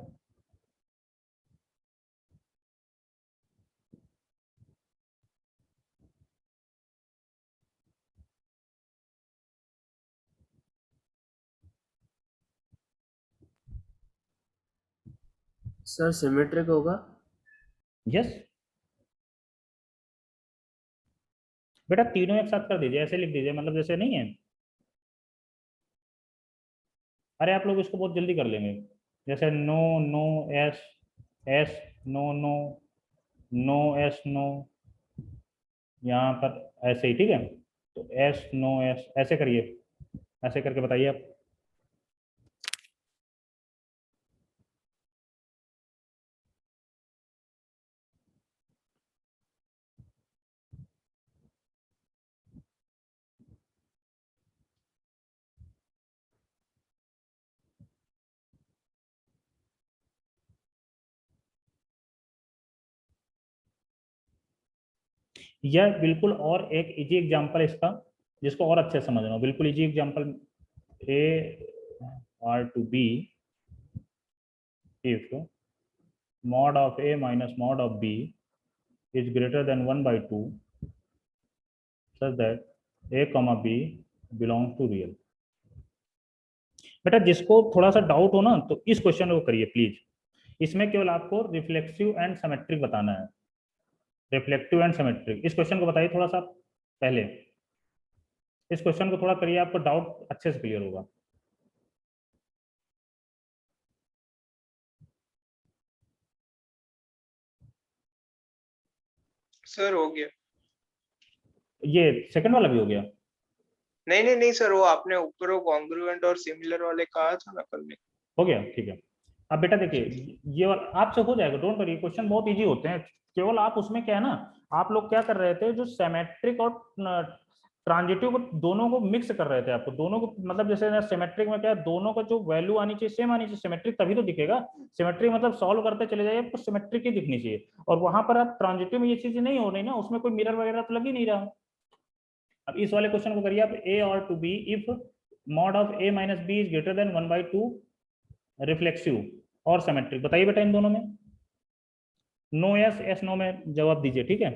सर सिमेट्रिक होगा। यस बेटा, तीनों एक साथ कर दीजिए, ऐसे लिख दीजिए, मतलब जैसे नहीं है। अरे आप लोग इसको बहुत जल्दी कर लेंगे, जैसे no no yes, yes no no, no yes no, यहाँ पर ऐसे ही, ठीक है। तो एस नो एस ऐसे करिए, ऐसे करके बताइए आप। यह बिल्कुल और एक इजी एग्जांपल इसका, जिसको और अच्छे से समझना हो, बिल्कुल easy example. A R to B if mod of a minus mod of b is greater than 1 by 2 such that a comma b belongs to real। बेटा जिसको थोड़ा सा डाउट हो ना, तो इस क्वेश्चन को करिए प्लीज। इसमें केवल आपको रिफ्लेक्सिव एंड सिमेट्रिक बताना है, रिफ्लेक्टिव एंड सिमेट्रिक। इस क्वेश्चन को बताइए थोड़ा सा पहले, इस क्वेश्चन को थोड़ा करिए, आपको डाउट अच्छे से क्लियर होगा। सर हो गया। ये सेकंड वाला भी हो गया? नहीं नहीं नहीं सर, वो आपने ऊपर वो कॉन्ग्रुएंट और सिमिलर वाले कहा था ना कल में। हो गया, ठीक है। अब बेटा देखिए, ये वाला आपसे हो जाएगा, डोंट वरी, क्वेश्चन बहुत इजी होते हैं। केवल आप उसमें क्या है ना, आप लोग क्या कर रहे थे, जो सिमेट्रिक और ट्रांजिटिव को दोनों को मिक्स कर रहे थे। आपको दोनों को, मतलब जैसे सिमेट्रिक में क्या है, दोनों का जो वैल्यू आनी चाहिए सेम आनी चाहिए, सिमेट्रिक तभी तो दिखेगा। सिमेट्रिक मतलब सॉल्व करते चले जाइए, आपको सिमेट्रिक ही दिखनी चाहिए। और वहां पर आप ट्रांजिटिव में ये चीजें नहीं हो रही ना, उसमें कोई मिरर वगैरह तो लग ही नहीं रहा। अब इस वाले क्वेश्चन को करिए आप, A R two B if mod of A minus B is greater than 1 by 2 reflexive और सिमेट्रिक, बताइए बेटा इन दोनों में। नो यस, एस नो में जवाब दीजिए, ठीक है।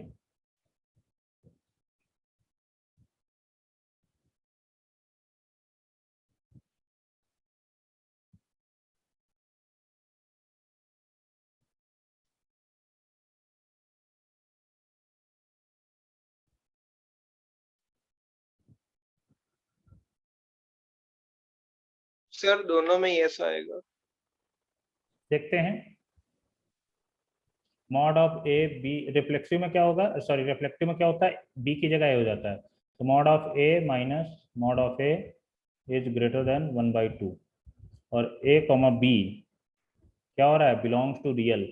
सर दोनों में यस आएगा। देखते हैं, mod of A B, reflexive में क्या होगा, सॉरी रिफ्लेक्टिव में क्या होता है, बी की जगह ए हो जाता है। तो mod of A minus mod of A is greater than 1 by 2, और ए कॉमा बी क्या हो रहा है, बिलोंग्स टू रियल।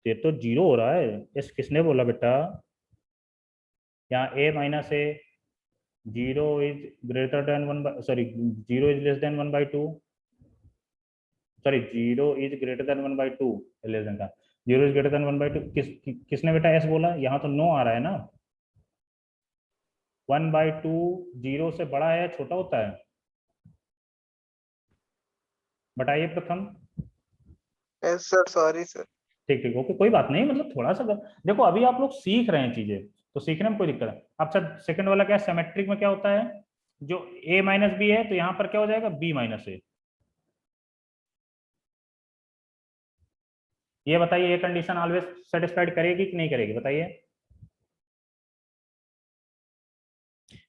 ये तो जीरो हो रहा है, इस किसने बोला बेटा, यहाँ A minus A, zero is greater than 1 sorry zero is less than 1 by 2, sorry zero is greater than 1 by 2, less than का, zero is greater than 1 by 2, किसने बेटा एस बोला, यहाँ तो नो आ रहा है ना। 1 by 2 जीरो से बड़ा है या छोटा होता है, बताइए प्रथम। Yes sir, sorry sir. ठीक ठीक ओके, कोई बात नहीं, मतलब थोड़ा सा देखो, अभी आप लोग सीख रहे हैं चीजें, तो सीखने में कोई दिक्कत है। अच्छा सेकंड वाला क्या है, सिमेट्रिक में क्या होता है, जो a माइनस बी है, तो यहाँ पर क्या हो जाएगा, b माइनस ए। ये बताइए ये कंडीशन ऑलवेज सेटिस्फाइड करेगी कि नहीं करेगी, बताइए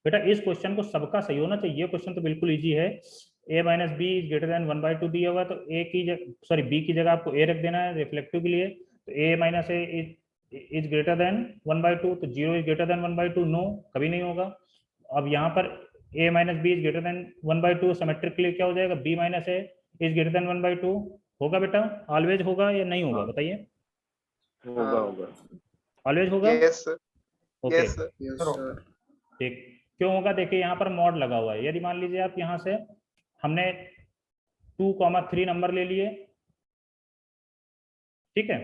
बेटा। इस क्वेश्चन को सबका सही होना चाहिए, ये क्वेश्चन तो बिल्कुल इजी है। a minus B is greater than 1/2 दिया होगा तो a की सॉरी b की जगह आपको a रख देना है रिफ्लेक्टिव के लिए। तो a minus A is greater than 1/2, तो 0 इज ग्रेटर देन 1/2, नो कभी नहीं होगा। अब यहाँ पर a minus B is greater than 1/2 symmetric के लिए क्या हो जाएगा, b minus A is greater than 1/2 होगा बेटा, ऑलवेज होगा या नहीं होगा, बताइए होगा होगा। ऑलवेज होगा। Yes sir, okay yes sir. Yes sir sir. ठीक, क्यों होगा देखिए यहाँ पर मॉड लगा हुआ है। यदि मान लीजिए आप यहाँ से हमने 2,3 नंबर ले लिए, ठीक है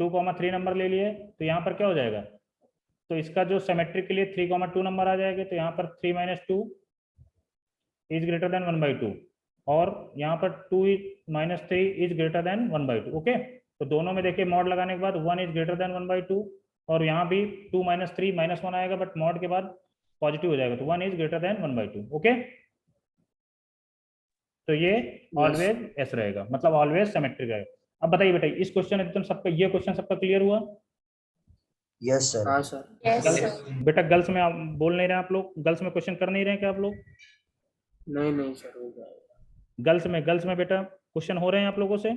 2,3 नंबर ले लिए, तो यहाँ पर क्या हो जाएगा, तो इसका जो सिमेट्रिक के लिए 3,2 नंबर आ जाएगा, तो यहाँ पर 3 - 2 इज ग्रेटर देन 1/2 और यहाँ पर 2 - 3 इज ग्रेटर देन 1/2। ओके, तो दोनों में देखिए मॉड लगाने के बाद 1 इज ग्रेटर देन 1/2 और यहाँ भी 2 - 3 -1 आएगा, बट मॉड के बाद पॉजिटिव हो जाएगा, तो 1 इज ग्रेटर देन 1/2। ओके, तो ये ऑलवेज एस रहेगा, मतलब ऑलवेज सिमेट्रिक रहेगा। अब बताइए बेटा इस क्वेश्चन एकदम सबका, ये क्वेश्चन सबका क्लियर हुआ। Yes sir. हाँ सर। Yes girls sir. बेटा गर्ल्स में आप बोल नहीं रहे, आप लोग गर्ल्स में क्वेश्चन कर नहीं रहे क्या आप लोग? नहीं नहीं सर, हो जाएगा। गर्ल्स में बेटा क्वेश्चन हो रहे हैं आप लोगों से?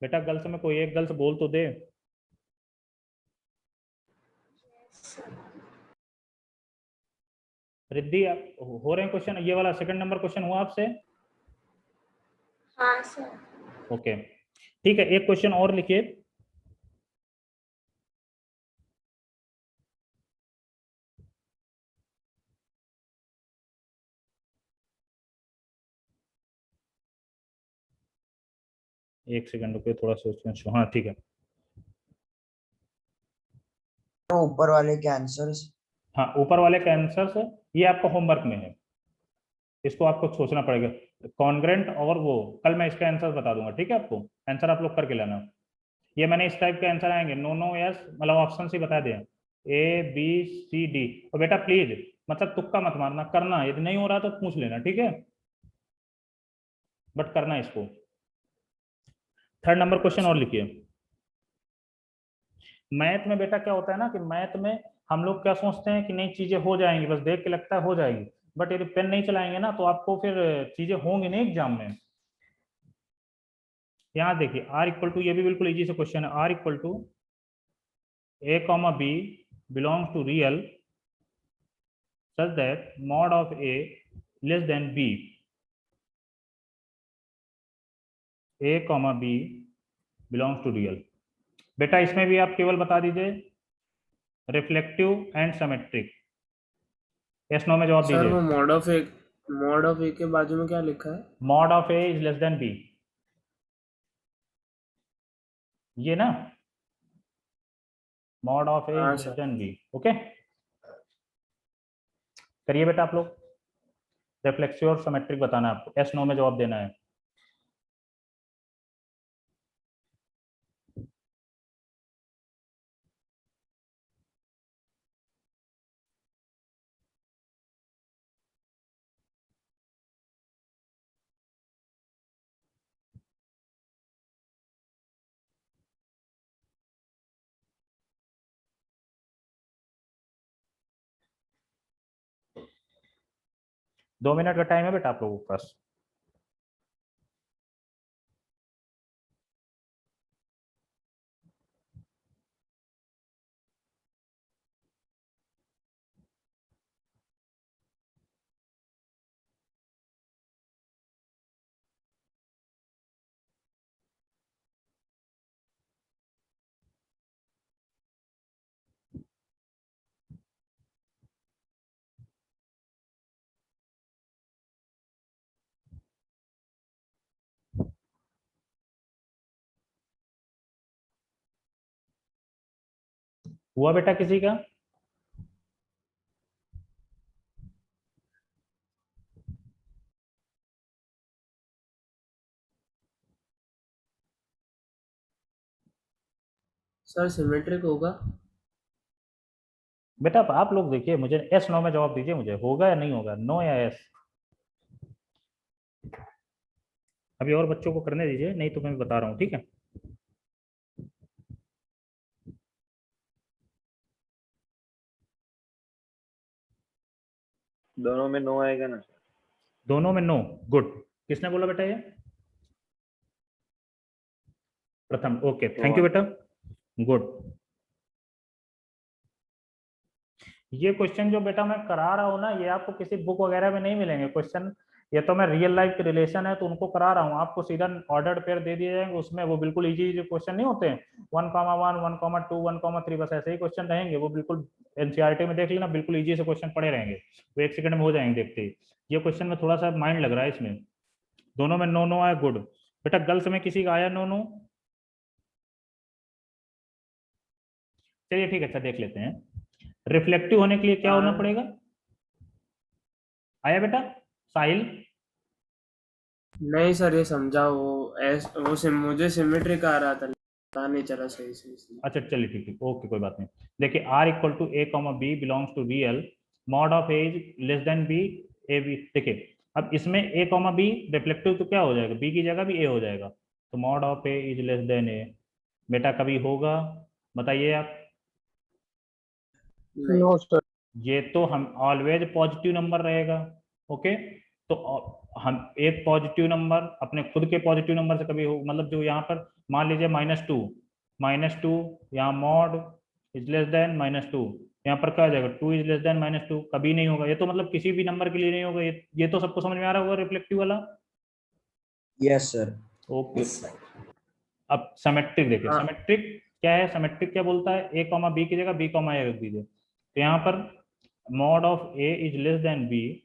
बेटा गर्ल्स में कोई एक गर्ल्स बोल तो दे। रिद्धि आप हो रहे हैं क्वेश्चन, ये वाला सेकंड नंबर क्वेश्चन हुआ आपसे? हाँ सर। ओके ठीक है, एक क्वेश्चन और लिखिए। एक सेकंड रुकिए, थोड़ा सोचना। हाँ ठीक है, तो ऊपर वाले के आंसर्स। हाँ ऊपर वाले के आंसर्स ये आपका होमवर्क में है, इसको आपको सोचना पड़ेगा कॉन्ग्रेंट, और वो कल मैं इसका आंसर बता दूंगा, ठीक है आपको आंसर आप लोग करके लाना। ये मैंने इस टाइप के आंसर आएंगे, नो नो यस, मतलब ऑप्शन से बता दें ABCD। तो बेटा प्लीज मतलब तुक्का मत मारना, करना, यदि नहीं हो रहा तो पूछ लेना, ठीक है, बट करना इसको। थर्ड नंबर क्वेश्चन और लिखिए। मैथ में बेटा क्या होता है ना कि मैथ में हम लोग क्या सोचते हैं कि नहीं चीजें हो जाएंगी, बस देख के लगता है हो जाएगी, बट यदि पेन नहीं चलाएंगे ना तो आपको फिर चीजें होंगी नहीं एग्जाम में। यहाँ देखिए R इक्वल टू, ये भी बिल्कुल इजी से क्वेश्चन है, R equal to A, B belongs to real such that mod of A less than B, A, B belongs to real। बेटा इसमें भी आप केवल बता दीजिए reflective and symmetric, yes no में जवाब सर वो दीजिए। मॉड ऑफ ए के बाजू में क्या लिखा है? Mod of A is less than B, ये ना मॉड ऑफ ए हाँ is less sir. Than B. Okay करिए बेटा आप लोग, रिफ्लेक्सिव और सिमेट्रिक बताना है आपको, यस नो में जवाब देना है। दो मिनट का टाइम है बेटा आप लोगों के पास। हुआ बेटा किसी का? सर सिमेट्रिक होगा। बेटा आप लोग देखिए, मुझे यस नो में जवाब दीजिए, मुझे होगा या नहीं होगा, नो या यस। अभी और बच्चों को करने दीजिए, नहीं तो मैं बता रहा हूँ, ठीक है। दोनों में नो आएगा ना? दोनों में नो, गुड। किसने बोला बेटा ये? प्रथम, ओके, थैंक यू बेटा, गुड। ये क्वेश्चन जो बेटा मैं करा रहा हूँ ना, ये आपको किसी बुक वगैरह में नहीं मिलेंगे क्वेश्चन। ये तो मैं रियल लाइफ के रिलेशन है तो उनको करा रहा हूँ, आपको सीधा ऑर्डर्ड पेयर दे दिए जाएंगे, उसमें वो बिल्कुल इजी इजी क्वेश्चन नहीं होते हैं, 1,1, 1,2, 1,3, बस ऐसे ही क्वेश्चन रहेंगे, वो बिल्कुल एनसीईआरटी में देख लेना, बिल्कुल इजी से क्वेश्चन पड़े रहेंगे, वो 1 सेकंड में हो जाएंगे देखते ही। ये क्वेश्चन में थोड़ा सा माइंड लग रहा है इसमें। दोनों में नो नो आया, गुड। बेटा गर्ल्स में किसी का आया नो नो? चलिए ठीक है, अच्छा देख लेते हैं। रिफ्लेक्टिव होने के लिए क्या होना पड़ेगा? आया बेटा साहिल? नहीं सर, ये समझा वो मुझे सिमेट्रिक आ रहा था, पता नहीं चला सही से इसलिए। अच्छा चलिए ठीक ठीक, ओके कोई बात नहीं। देखिए R equal to A comma B belongs to real, mod of A is less than B, A B. देखिए अब इसमें ए कॉमा बी रिफ्लेक्टिव तो क्या हो जाएगा, बी की जगह भी ए हो जाएगा, तो mod of A is less than A. बेटा कभी होगा? बताइए आप। नहीं। No sir. ये तो हम ऑलवेज पॉजिटिव नंबर रहेगा, ओके। तो हम एक पॉजिटिव नंबर अपने खुद के पॉजिटिव नंबर से कभी हो, मतलब जो यहाँ पर मान लीजिए -2, यहाँ मॉड इज लेस देन -2, यहाँ पर क्या आ जाएगा 2 इज लेस देन -2, कभी नहीं होगा ये तो, मतलब किसी भी नंबर के लिए नहीं होगा ये तो सबको समझ में आ रहा होगा रिफ्लेक्टिव वाला। Yes sir. ओके। अब सिमेट्रिक देखिए, हाँ। सिमेट्रिक क्या है, सिमेट्रिक क्या बोलता है, ए कॉमा बी की जगह बी कॉमा ए रख दीजिए, तो यहाँ पर mod of A is less than B,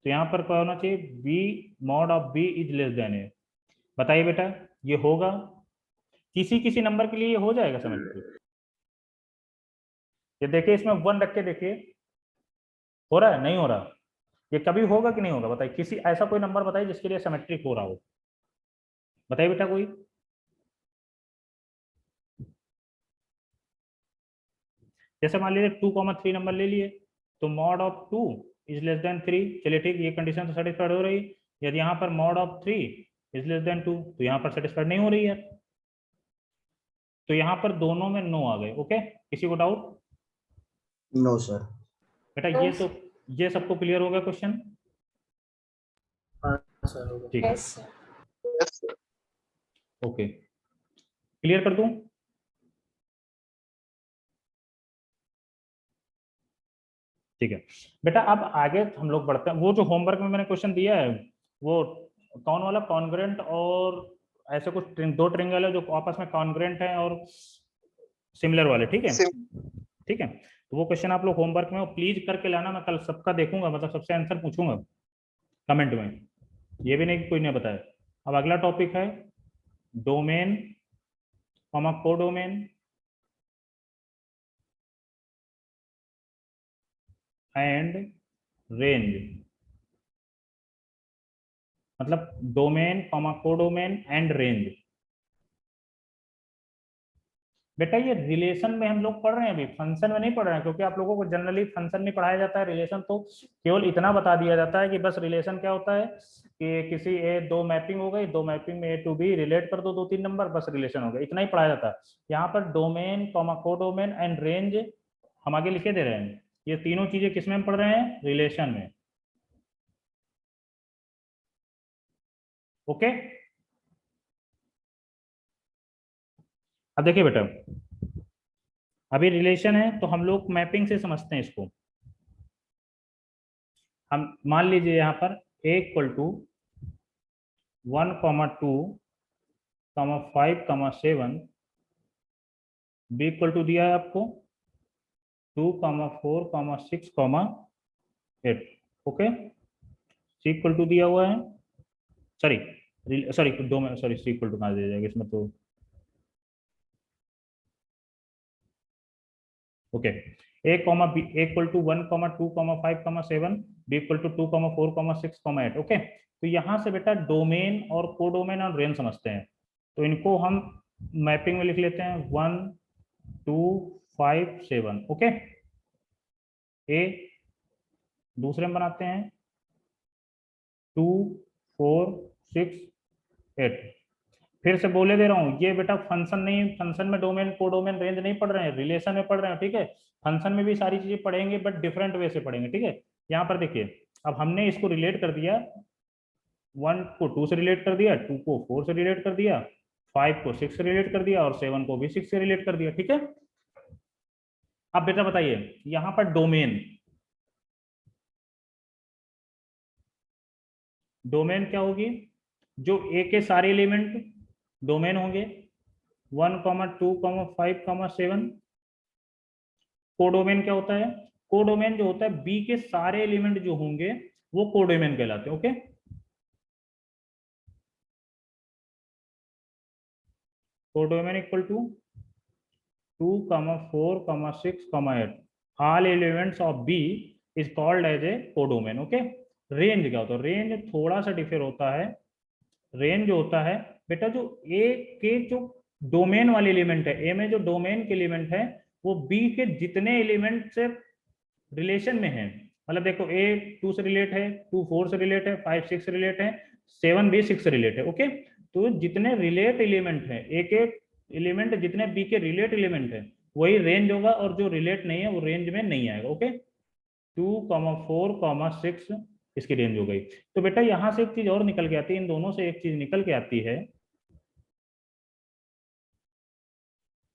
तो यहाँ पर क्या होना चाहिए, B mod of B is less than A. बताइए बेटा ये होगा? किसी किसी नंबर के लिए ये हो जाएगा सिमेट्रिक। ये देखिए इसमें 1 रख के देखिए, हो रहा है नहीं हो रहा? ये कभी होगा कि नहीं होगा बताइए, किसी ऐसा कोई नंबर बताइए जिसके लिए सिमेट्रिक हो रहा हो, बताइए बेटा कोई। जैसे मान लीजिए 2,3 नंबर ले लिए, तो mod of 2 is less then 3, चलिए ठीक, ये कंडीशन तो सेटिस्फाइड हो रही। यदि यहाँ पर mod of 3 is less then 2, तो यहाँ पर सेटिस्फाइड नहीं हो रही है, तो यहाँ पर दोनों में नो आ गए, ओके। किसी को डाउट? No sir. बेटा ये तो, ये सबको क्लियर हो गया क्वेश्चन? हाँ सर, हो गया। ठीक है, yes sir. Yes sir. Okay, clear कर दूं? ठीक है बेटा, अब आगे हम लोग बढ़ते हैं। वो जो होमवर्क में मैंने क्वेश्चन दिया है, वो कौन वाला, कॉन्ग्रेंट और ऐसे कुछ दो ट्रिंगल है जो आपस में कॉन्ग्रेंट है और सिमिलर वाले, ठीक है। ठीक है, तो वो क्वेश्चन आप लोग होमवर्क में प्लीज करके लाना, मैं कल सबका देखूंगा, मतलब सबसे आंसर पूछूंगा कमेंट में, ये भी नहीं कि कोई ने बताया। अब अगला टॉपिक है domain comma codomain and range, मतलब domain comma codomain and range. बेटा ये रिलेशन में हम लोग पढ़ रहे हैं, अभी फंक्शन में नहीं पढ़ रहे हैं, क्योंकि आप लोगों को जनरली फंक्शन नहीं पढ़ाया जाता है, रिलेशन तो केवल इतना बता दिया जाता है कि बस रिलेशन क्या होता है कि किसी दो मैपिंग हो गई, दो मैपिंग में ए टू बी रिलेट कर दो 2-3 नंबर, बस रिलेशन हो गया, इतना ही पढ़ाया जाता है। यहाँ पर domain comma codomain and range हम आगे लिखे दे रहे हैं, ये तीनों चीजें किसमें हम पढ़ रहे हैं, रिलेशन में, ओके। अब देखिए बेटा, अभी रिलेशन है तो हम लोग मैपिंग से समझते हैं इसको। हम मान लीजिए यहाँ पर a equal to 1,2,5,7, b equal to दिया है आपको 2,4,6,8, ओके। c इक्वल टू दिया हुआ है, सॉरी दो में, सॉरी c इक्वल टू कहाँ दिया जाएगा इसमें, तो okay. a comma b equal to 1,2,5,7, b equal to 2,4,6,8, okay. तो यहाँ से बेटा डोमेन और कोडोमेन और रेंज समझते हैं, तो इनको हम मैपिंग में लिख लेते हैं 1, 2, 5, 7, ओके। ए दूसरे में बनाते हैं 2, 4, 6, 8। फिर से बोले दे रहा हूँ, ये बेटा फंक्शन नहीं, फंक्शन में डोमेन कोडोमेन रेंज नहीं पढ़ रहे हैं, रिलेशन में पढ़ रहे हैं, ठीक है। फंक्शन में भी सारी चीजें पढ़ेंगे बट डिफरेंट वे से पढ़ेंगे, ठीक है। यहाँ पर देखिए, अब हमने इसको रिलेट कर दिया, 1 को 2 से रिलेट कर दिया, 2 को 4 से रिलेट कर दिया, 5 को 6 से रिलेट कर दिया और 7 को भी 6 से रिलेट कर दिया, ठीक है। अब बेटा बताइए यहाँ पर डोमेन, डोमेन क्या होगी, जो ए के सारे एलिमेंट डोमेन होंगे, 1, 2, 5, 7। कोडोमेन क्या होता है, कोडोमेन जो होता है बी के सारे एलिमेंट जो होंगे वो कोडोमेन कहलाते हैं, okay. Codomain equal to 2, 4, 6, 8 all elements of B is called as a codomain, okay. Range क्या होता है, रेंज थोड़ा सा डिफर होता है। रेंज जो होता है बेटा, जो ए के जो डोमेन वाले एलिमेंट है, ए में जो डोमेन के एलिमेंट है वो बी के जितने एलिमेंट से रिलेशन में है, मतलब देखो ए 2 से रिलेट है, 2 4 से रिलेट है, 5 6 से रिलेट है, 7 भी 6 से रिलेट है, ओके। तो जितने रिलेट एलिमेंट है, ए के एलिमेंट जितने बी के रिलेट एलिमेंट है वही रेंज होगा, और जो रिलेट नहीं है वो रेंज में नहीं आएगा, ओके। 2, 4, 6 इसकी रेंज हो गई। तो बेटा यहां से एक चीज और निकल के आती है, इन दोनों से एक चीज निकल के आती है,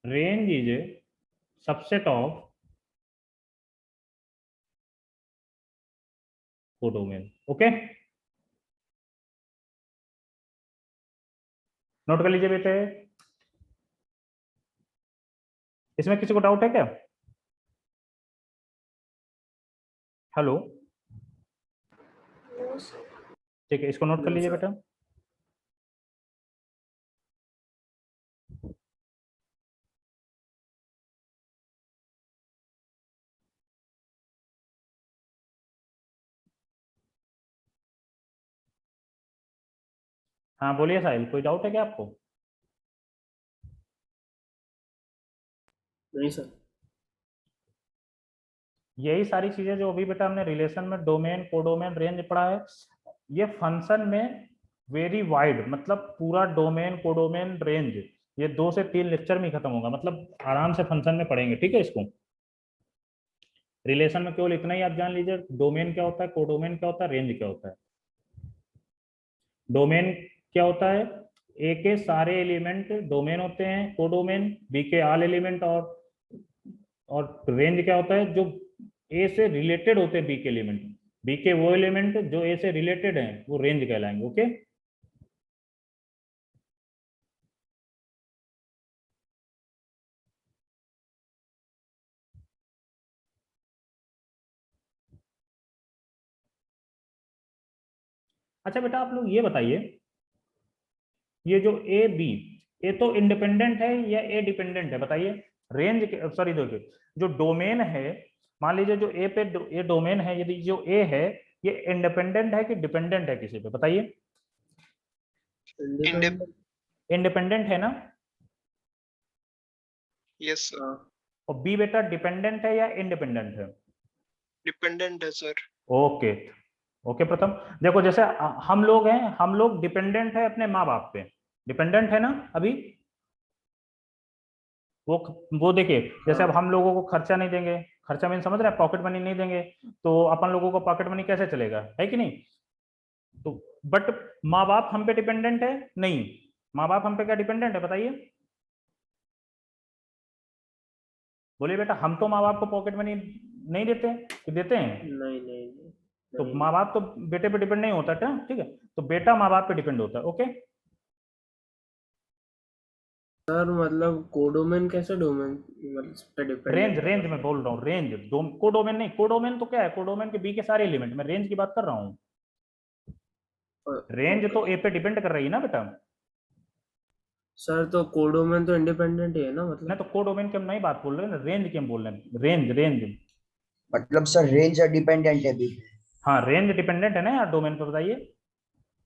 range is a subset of codomain, okay. Note कर लीजिए बेटे। इसमें किसी को डाउट है क्या? Hello, no sir. ठीक है, इसको नोट कर No, लीजिए sir. बेटा। हाँ बोलिए साहिल, कोई डाउट है क्या आपको? नहीं सर। यही सारी चीजें जो अभी बेटा हमने रिलेशन में डोमेन कोडोमेन रेंज पढ़ा है, ये फंक्शन में वेरी वाइड, मतलब पूरा डोमेन कोडोमेन रेंज ये 2 से 3 लेक्चर में ही खत्म होगा, मतलब आराम से फंक्शन में पढ़ेंगे, ठीक है। इसको रिलेशन में केवल इतना ही आप जान लीजिए, डोमेन क्या होता है, कोडोमेन क्या होता है, रेंज क्या होता है। डोमेन क्या होता है, ए के सारे एलिमेंट डोमेन होते हैं कोडोमेन, बी के ऑल एलिमेंट, और रेंज क्या होता है, जो ए से रिलेटेड होते हैं बी के एलिमेंट, बी के वो एलिमेंट जो ए से रिलेटेड हैं वो रेंज कहलाएंगे, ओके। अच्छा बेटा आप लोग ये बताइए, ये जो ए बी, ए तो इंडिपेंडेंट है या ए डिपेंडेंट है, बताइए। रेंज सॉरी देखिए, जो डोमेन है, मान लीजिए जो ए पे ए डोमेन है, यदि जो ए है ये इंडिपेंडेंट है कि डिपेंडेंट है किसी पे, बताइए। Independent. इंडिपेंडेंट है ना, यस सर, और बी बेटा डिपेंडेंट है या इंडिपेंडेंट है? डिपेंडेंट है सर। ओके, ओके प्रथम, देखो जैसे हम लोग हैं, हम लोग डिपेंडेंट है अपने माँ बाप पे, डिपेंडेंट है ना अभी। वो देखिए, जैसे अब हम लोगों को खर्चा नहीं देंगे, खर्चा मीन समझ रहे हैं, पॉकेट मनी नहीं देंगे, तो अपन लोगों को पॉकेट मनी कैसे चलेगा, है कि नहीं। तो बट माँ बाप हम पे डिपेंडेंट है नहीं, माँ बाप हम पे क्या डिपेंडेंट है बताइए, बोलिए बेटा। हम तो माँ बाप को पॉकेट मनी नहीं देते, कि देते हैं? नहीं नहीं नहीं तो नहीं। माँ बाप तो बेटे पे डिपेंड नहीं होता था, ठीक है। तो बेटा माँ बाप पे डिपेंड होता है, ओके। सर मतलब कोडोमेन कैसे डोमेन मतलब इस पे डिपेंड रेंज, रेंज में बोल रहा हूँ, रेंज कोडोमेन नहीं, कोडोमेन तो क्या है, कोडोमेन के बी के सारे एलिमेंट, मैं रेंज की बात कर रहा हूँ। रेंज तो ए पे डिपेंड कर रही है ना बेटा। सर तो कोडोमेन तो इंडिपेंडेंट ही है ना, नहीं मतलब तो कोडोमेन की हम नहीं बात बोल रहे हैं, रेंज की हम बोल रहे हैं, रेंज रेंज। मतलब सर रेंज डिपेंडेंट है भी। हाँ रेंज डिपेंडेंट है ना यार डोमेन पे, बताइए।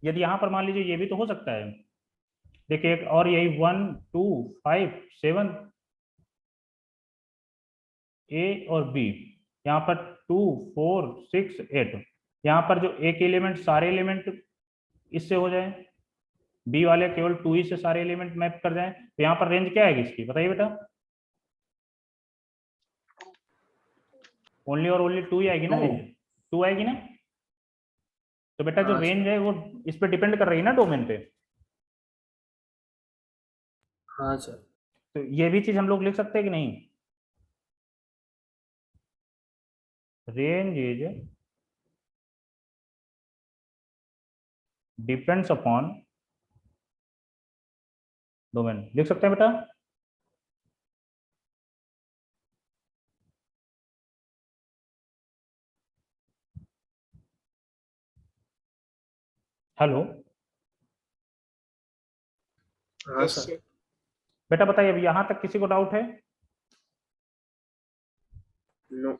यदि यहाँ पर मान लीजिए ये भी तो हो सकता है, देखिए एक और यही 1 2 5 7 ए और बी, यहाँ पर 2 4 6 8, यहाँ पर जो एक एलिमेंट सारे एलिमेंट इससे हो जाए, बी वाले केवल 2 से सारे एलिमेंट मैप कर जाएं, तो यहाँ पर रेंज क्या आएगी इसकी बताइए बेटा? ओनली और ओनली 2 ही आएगी ना, Two. रेंज 2 आएगी ना। तो बेटा जो हाँ, रेंज है वो इस पे डिपेंड कर रही है ना, डोमेन पे। हाँ सर। तो ये भी चीज हम लोग लिख सकते हैं कि नहीं? Range is depends upon domain, लिख सकते हैं बेटा? हेलो हाँ यस सर। सर। बेटा बताइए, अब यहां तक किसी को डाउट है? नो।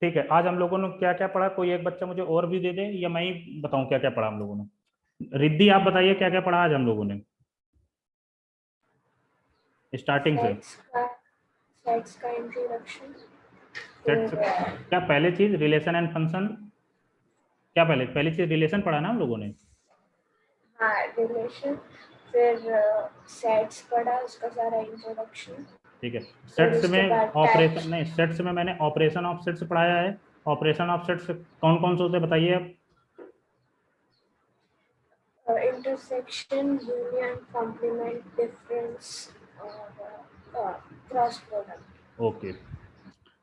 ठीक है, आज हम लोगों ने क्या क्या पढ़ा, कोई एक बच्चा मुझे और भी दे दे या मैं ही बताऊं क्या क्या पढ़ा हम लोगों ने? रिद्धि आप बताइए क्या क्या पढ़ा आज हम लोगों ने स्टार्टिंग से? सेट्स का इंट्रोडक्शन, सेट्स क्या पहले चीज रिलेशन एंड फंक्शन, क्या पहली चीज रिलेशन पढ़ा ना हम लोगों ने? हाँ रिलेशन, फिर सेट्स पढ़ा, उसका सारा इंट्रोडक्शन। ठीक है, फिर सेट्स उसके में बाद ऑपरेशन नहीं, सेट्स में मैंने ऑपरेशन ऑफ सेट्स पढ़ाया है। ऑपरेशन ऑफ सेट्स कौन कौन से होते हैं बताइए आप? इंटरसेक्शन, यूनियन, कॉम्प्लीमेंट, डिफरेंस और क्रॉस प्रोडक्ट। ओके,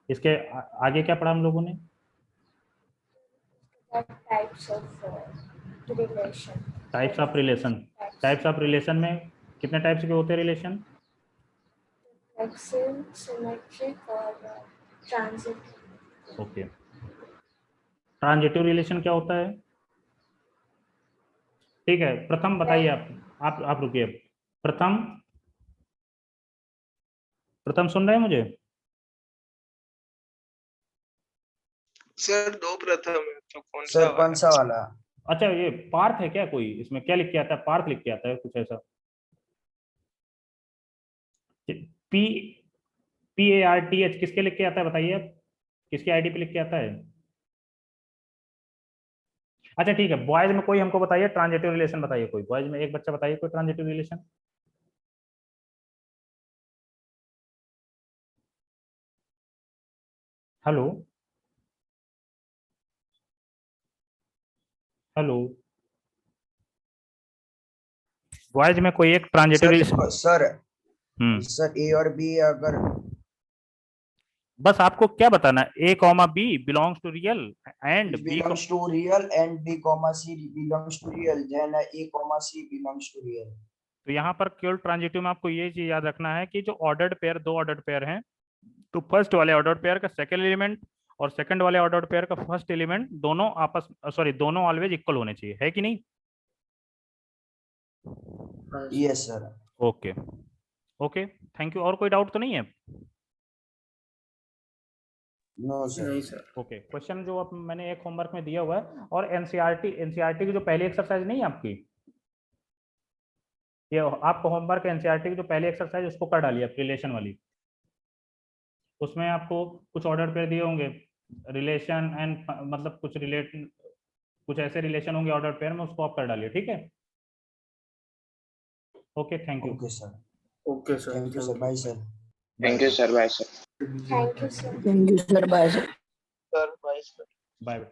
इसके आगे क्या पढ़ा हम लोगों ने? Types of relation. Types of relation. Types of relation में कितने टाइप्स के होते हैं रिलेशन? एक्सियल, सिमेट्रिक और ट्रांजिटिव। ओके, ट्रांजिटिव रिलेशन क्या होता है? ठीक है, प्रथम बताइए आप रुकिए। प्रथम सुन रहे हैं मुझे? सर 2 प्रथम है तो कौन सा सर वाला? कौन सा वाला? अच्छा, ये पार्थ है क्या कोई? इसमें क्या लिख के आता है? पार्थ लिख के आता है कुछ ऐसा? PARTH किसके लिख के आता है बताइए आप? किसकी आईडी पे लिख के आता है? अच्छा ठीक है, बॉयज में कोई हमको बताइए ट्रांजिटिव रिलेशन बताइए, कोई बॉयज में एक बच्चा बताइए कोई transitive relation. Hello hello, boys में कोई एक ट्रांजिटिव सर रिलेशन। देखो सर, हम्म, सर ए और बी अगर बस आपको क्या बताना है? A comma B belongs to real and B belongs to real and b comma c belongs to real, then a comma c belongs to real. तो यहाँ पर केवल ट्रांजिटिव में आपको ये चीज याद रखना है कि जो ऑर्डर्ड पेयर, 2 ऑर्डर्ड पेयर हैं, तो फर्स्ट वाले ऑर्डर्ड पेयर का सेकंड एलिमेंट और सेकंड वाले ऑर्डर्ड पेयर का फर्स्ट एलिमेंट दोनों ऑलवेज इक्वल होने चाहिए, है कि नहीं? हाँ sir. Yes sir. Okay okay, thank you. और कोई डाउट तो नहीं है? No sir. नहीं सर। ओके, क्वेश्चन जो अब मैंने एक होमवर्क में दिया हुआ है, और एनसीईआरटी की जो पहली एक्सरसाइज नहीं है आपकी, ये आपको होमवर्क एनसीईआरटी की जो पहली एक्सरसाइज उसको कर डालिए आप, रिलेशन वाली। उसमें आपको कुछ ऑर्डर पेयर दिए होंगे, रिलेशन एंड मतलब कुछ ऐसे रिलेशन होंगे ऑर्डर पेयर में, उसको आप कर डालिए, ठीक है? Okay, thank you. Okay sir. Okay sir. Thank you sir. Bye sir. Thank you sir, bye sir. Thank you sir. Thank you sir. Bye sir. Sir bye sir. Bye.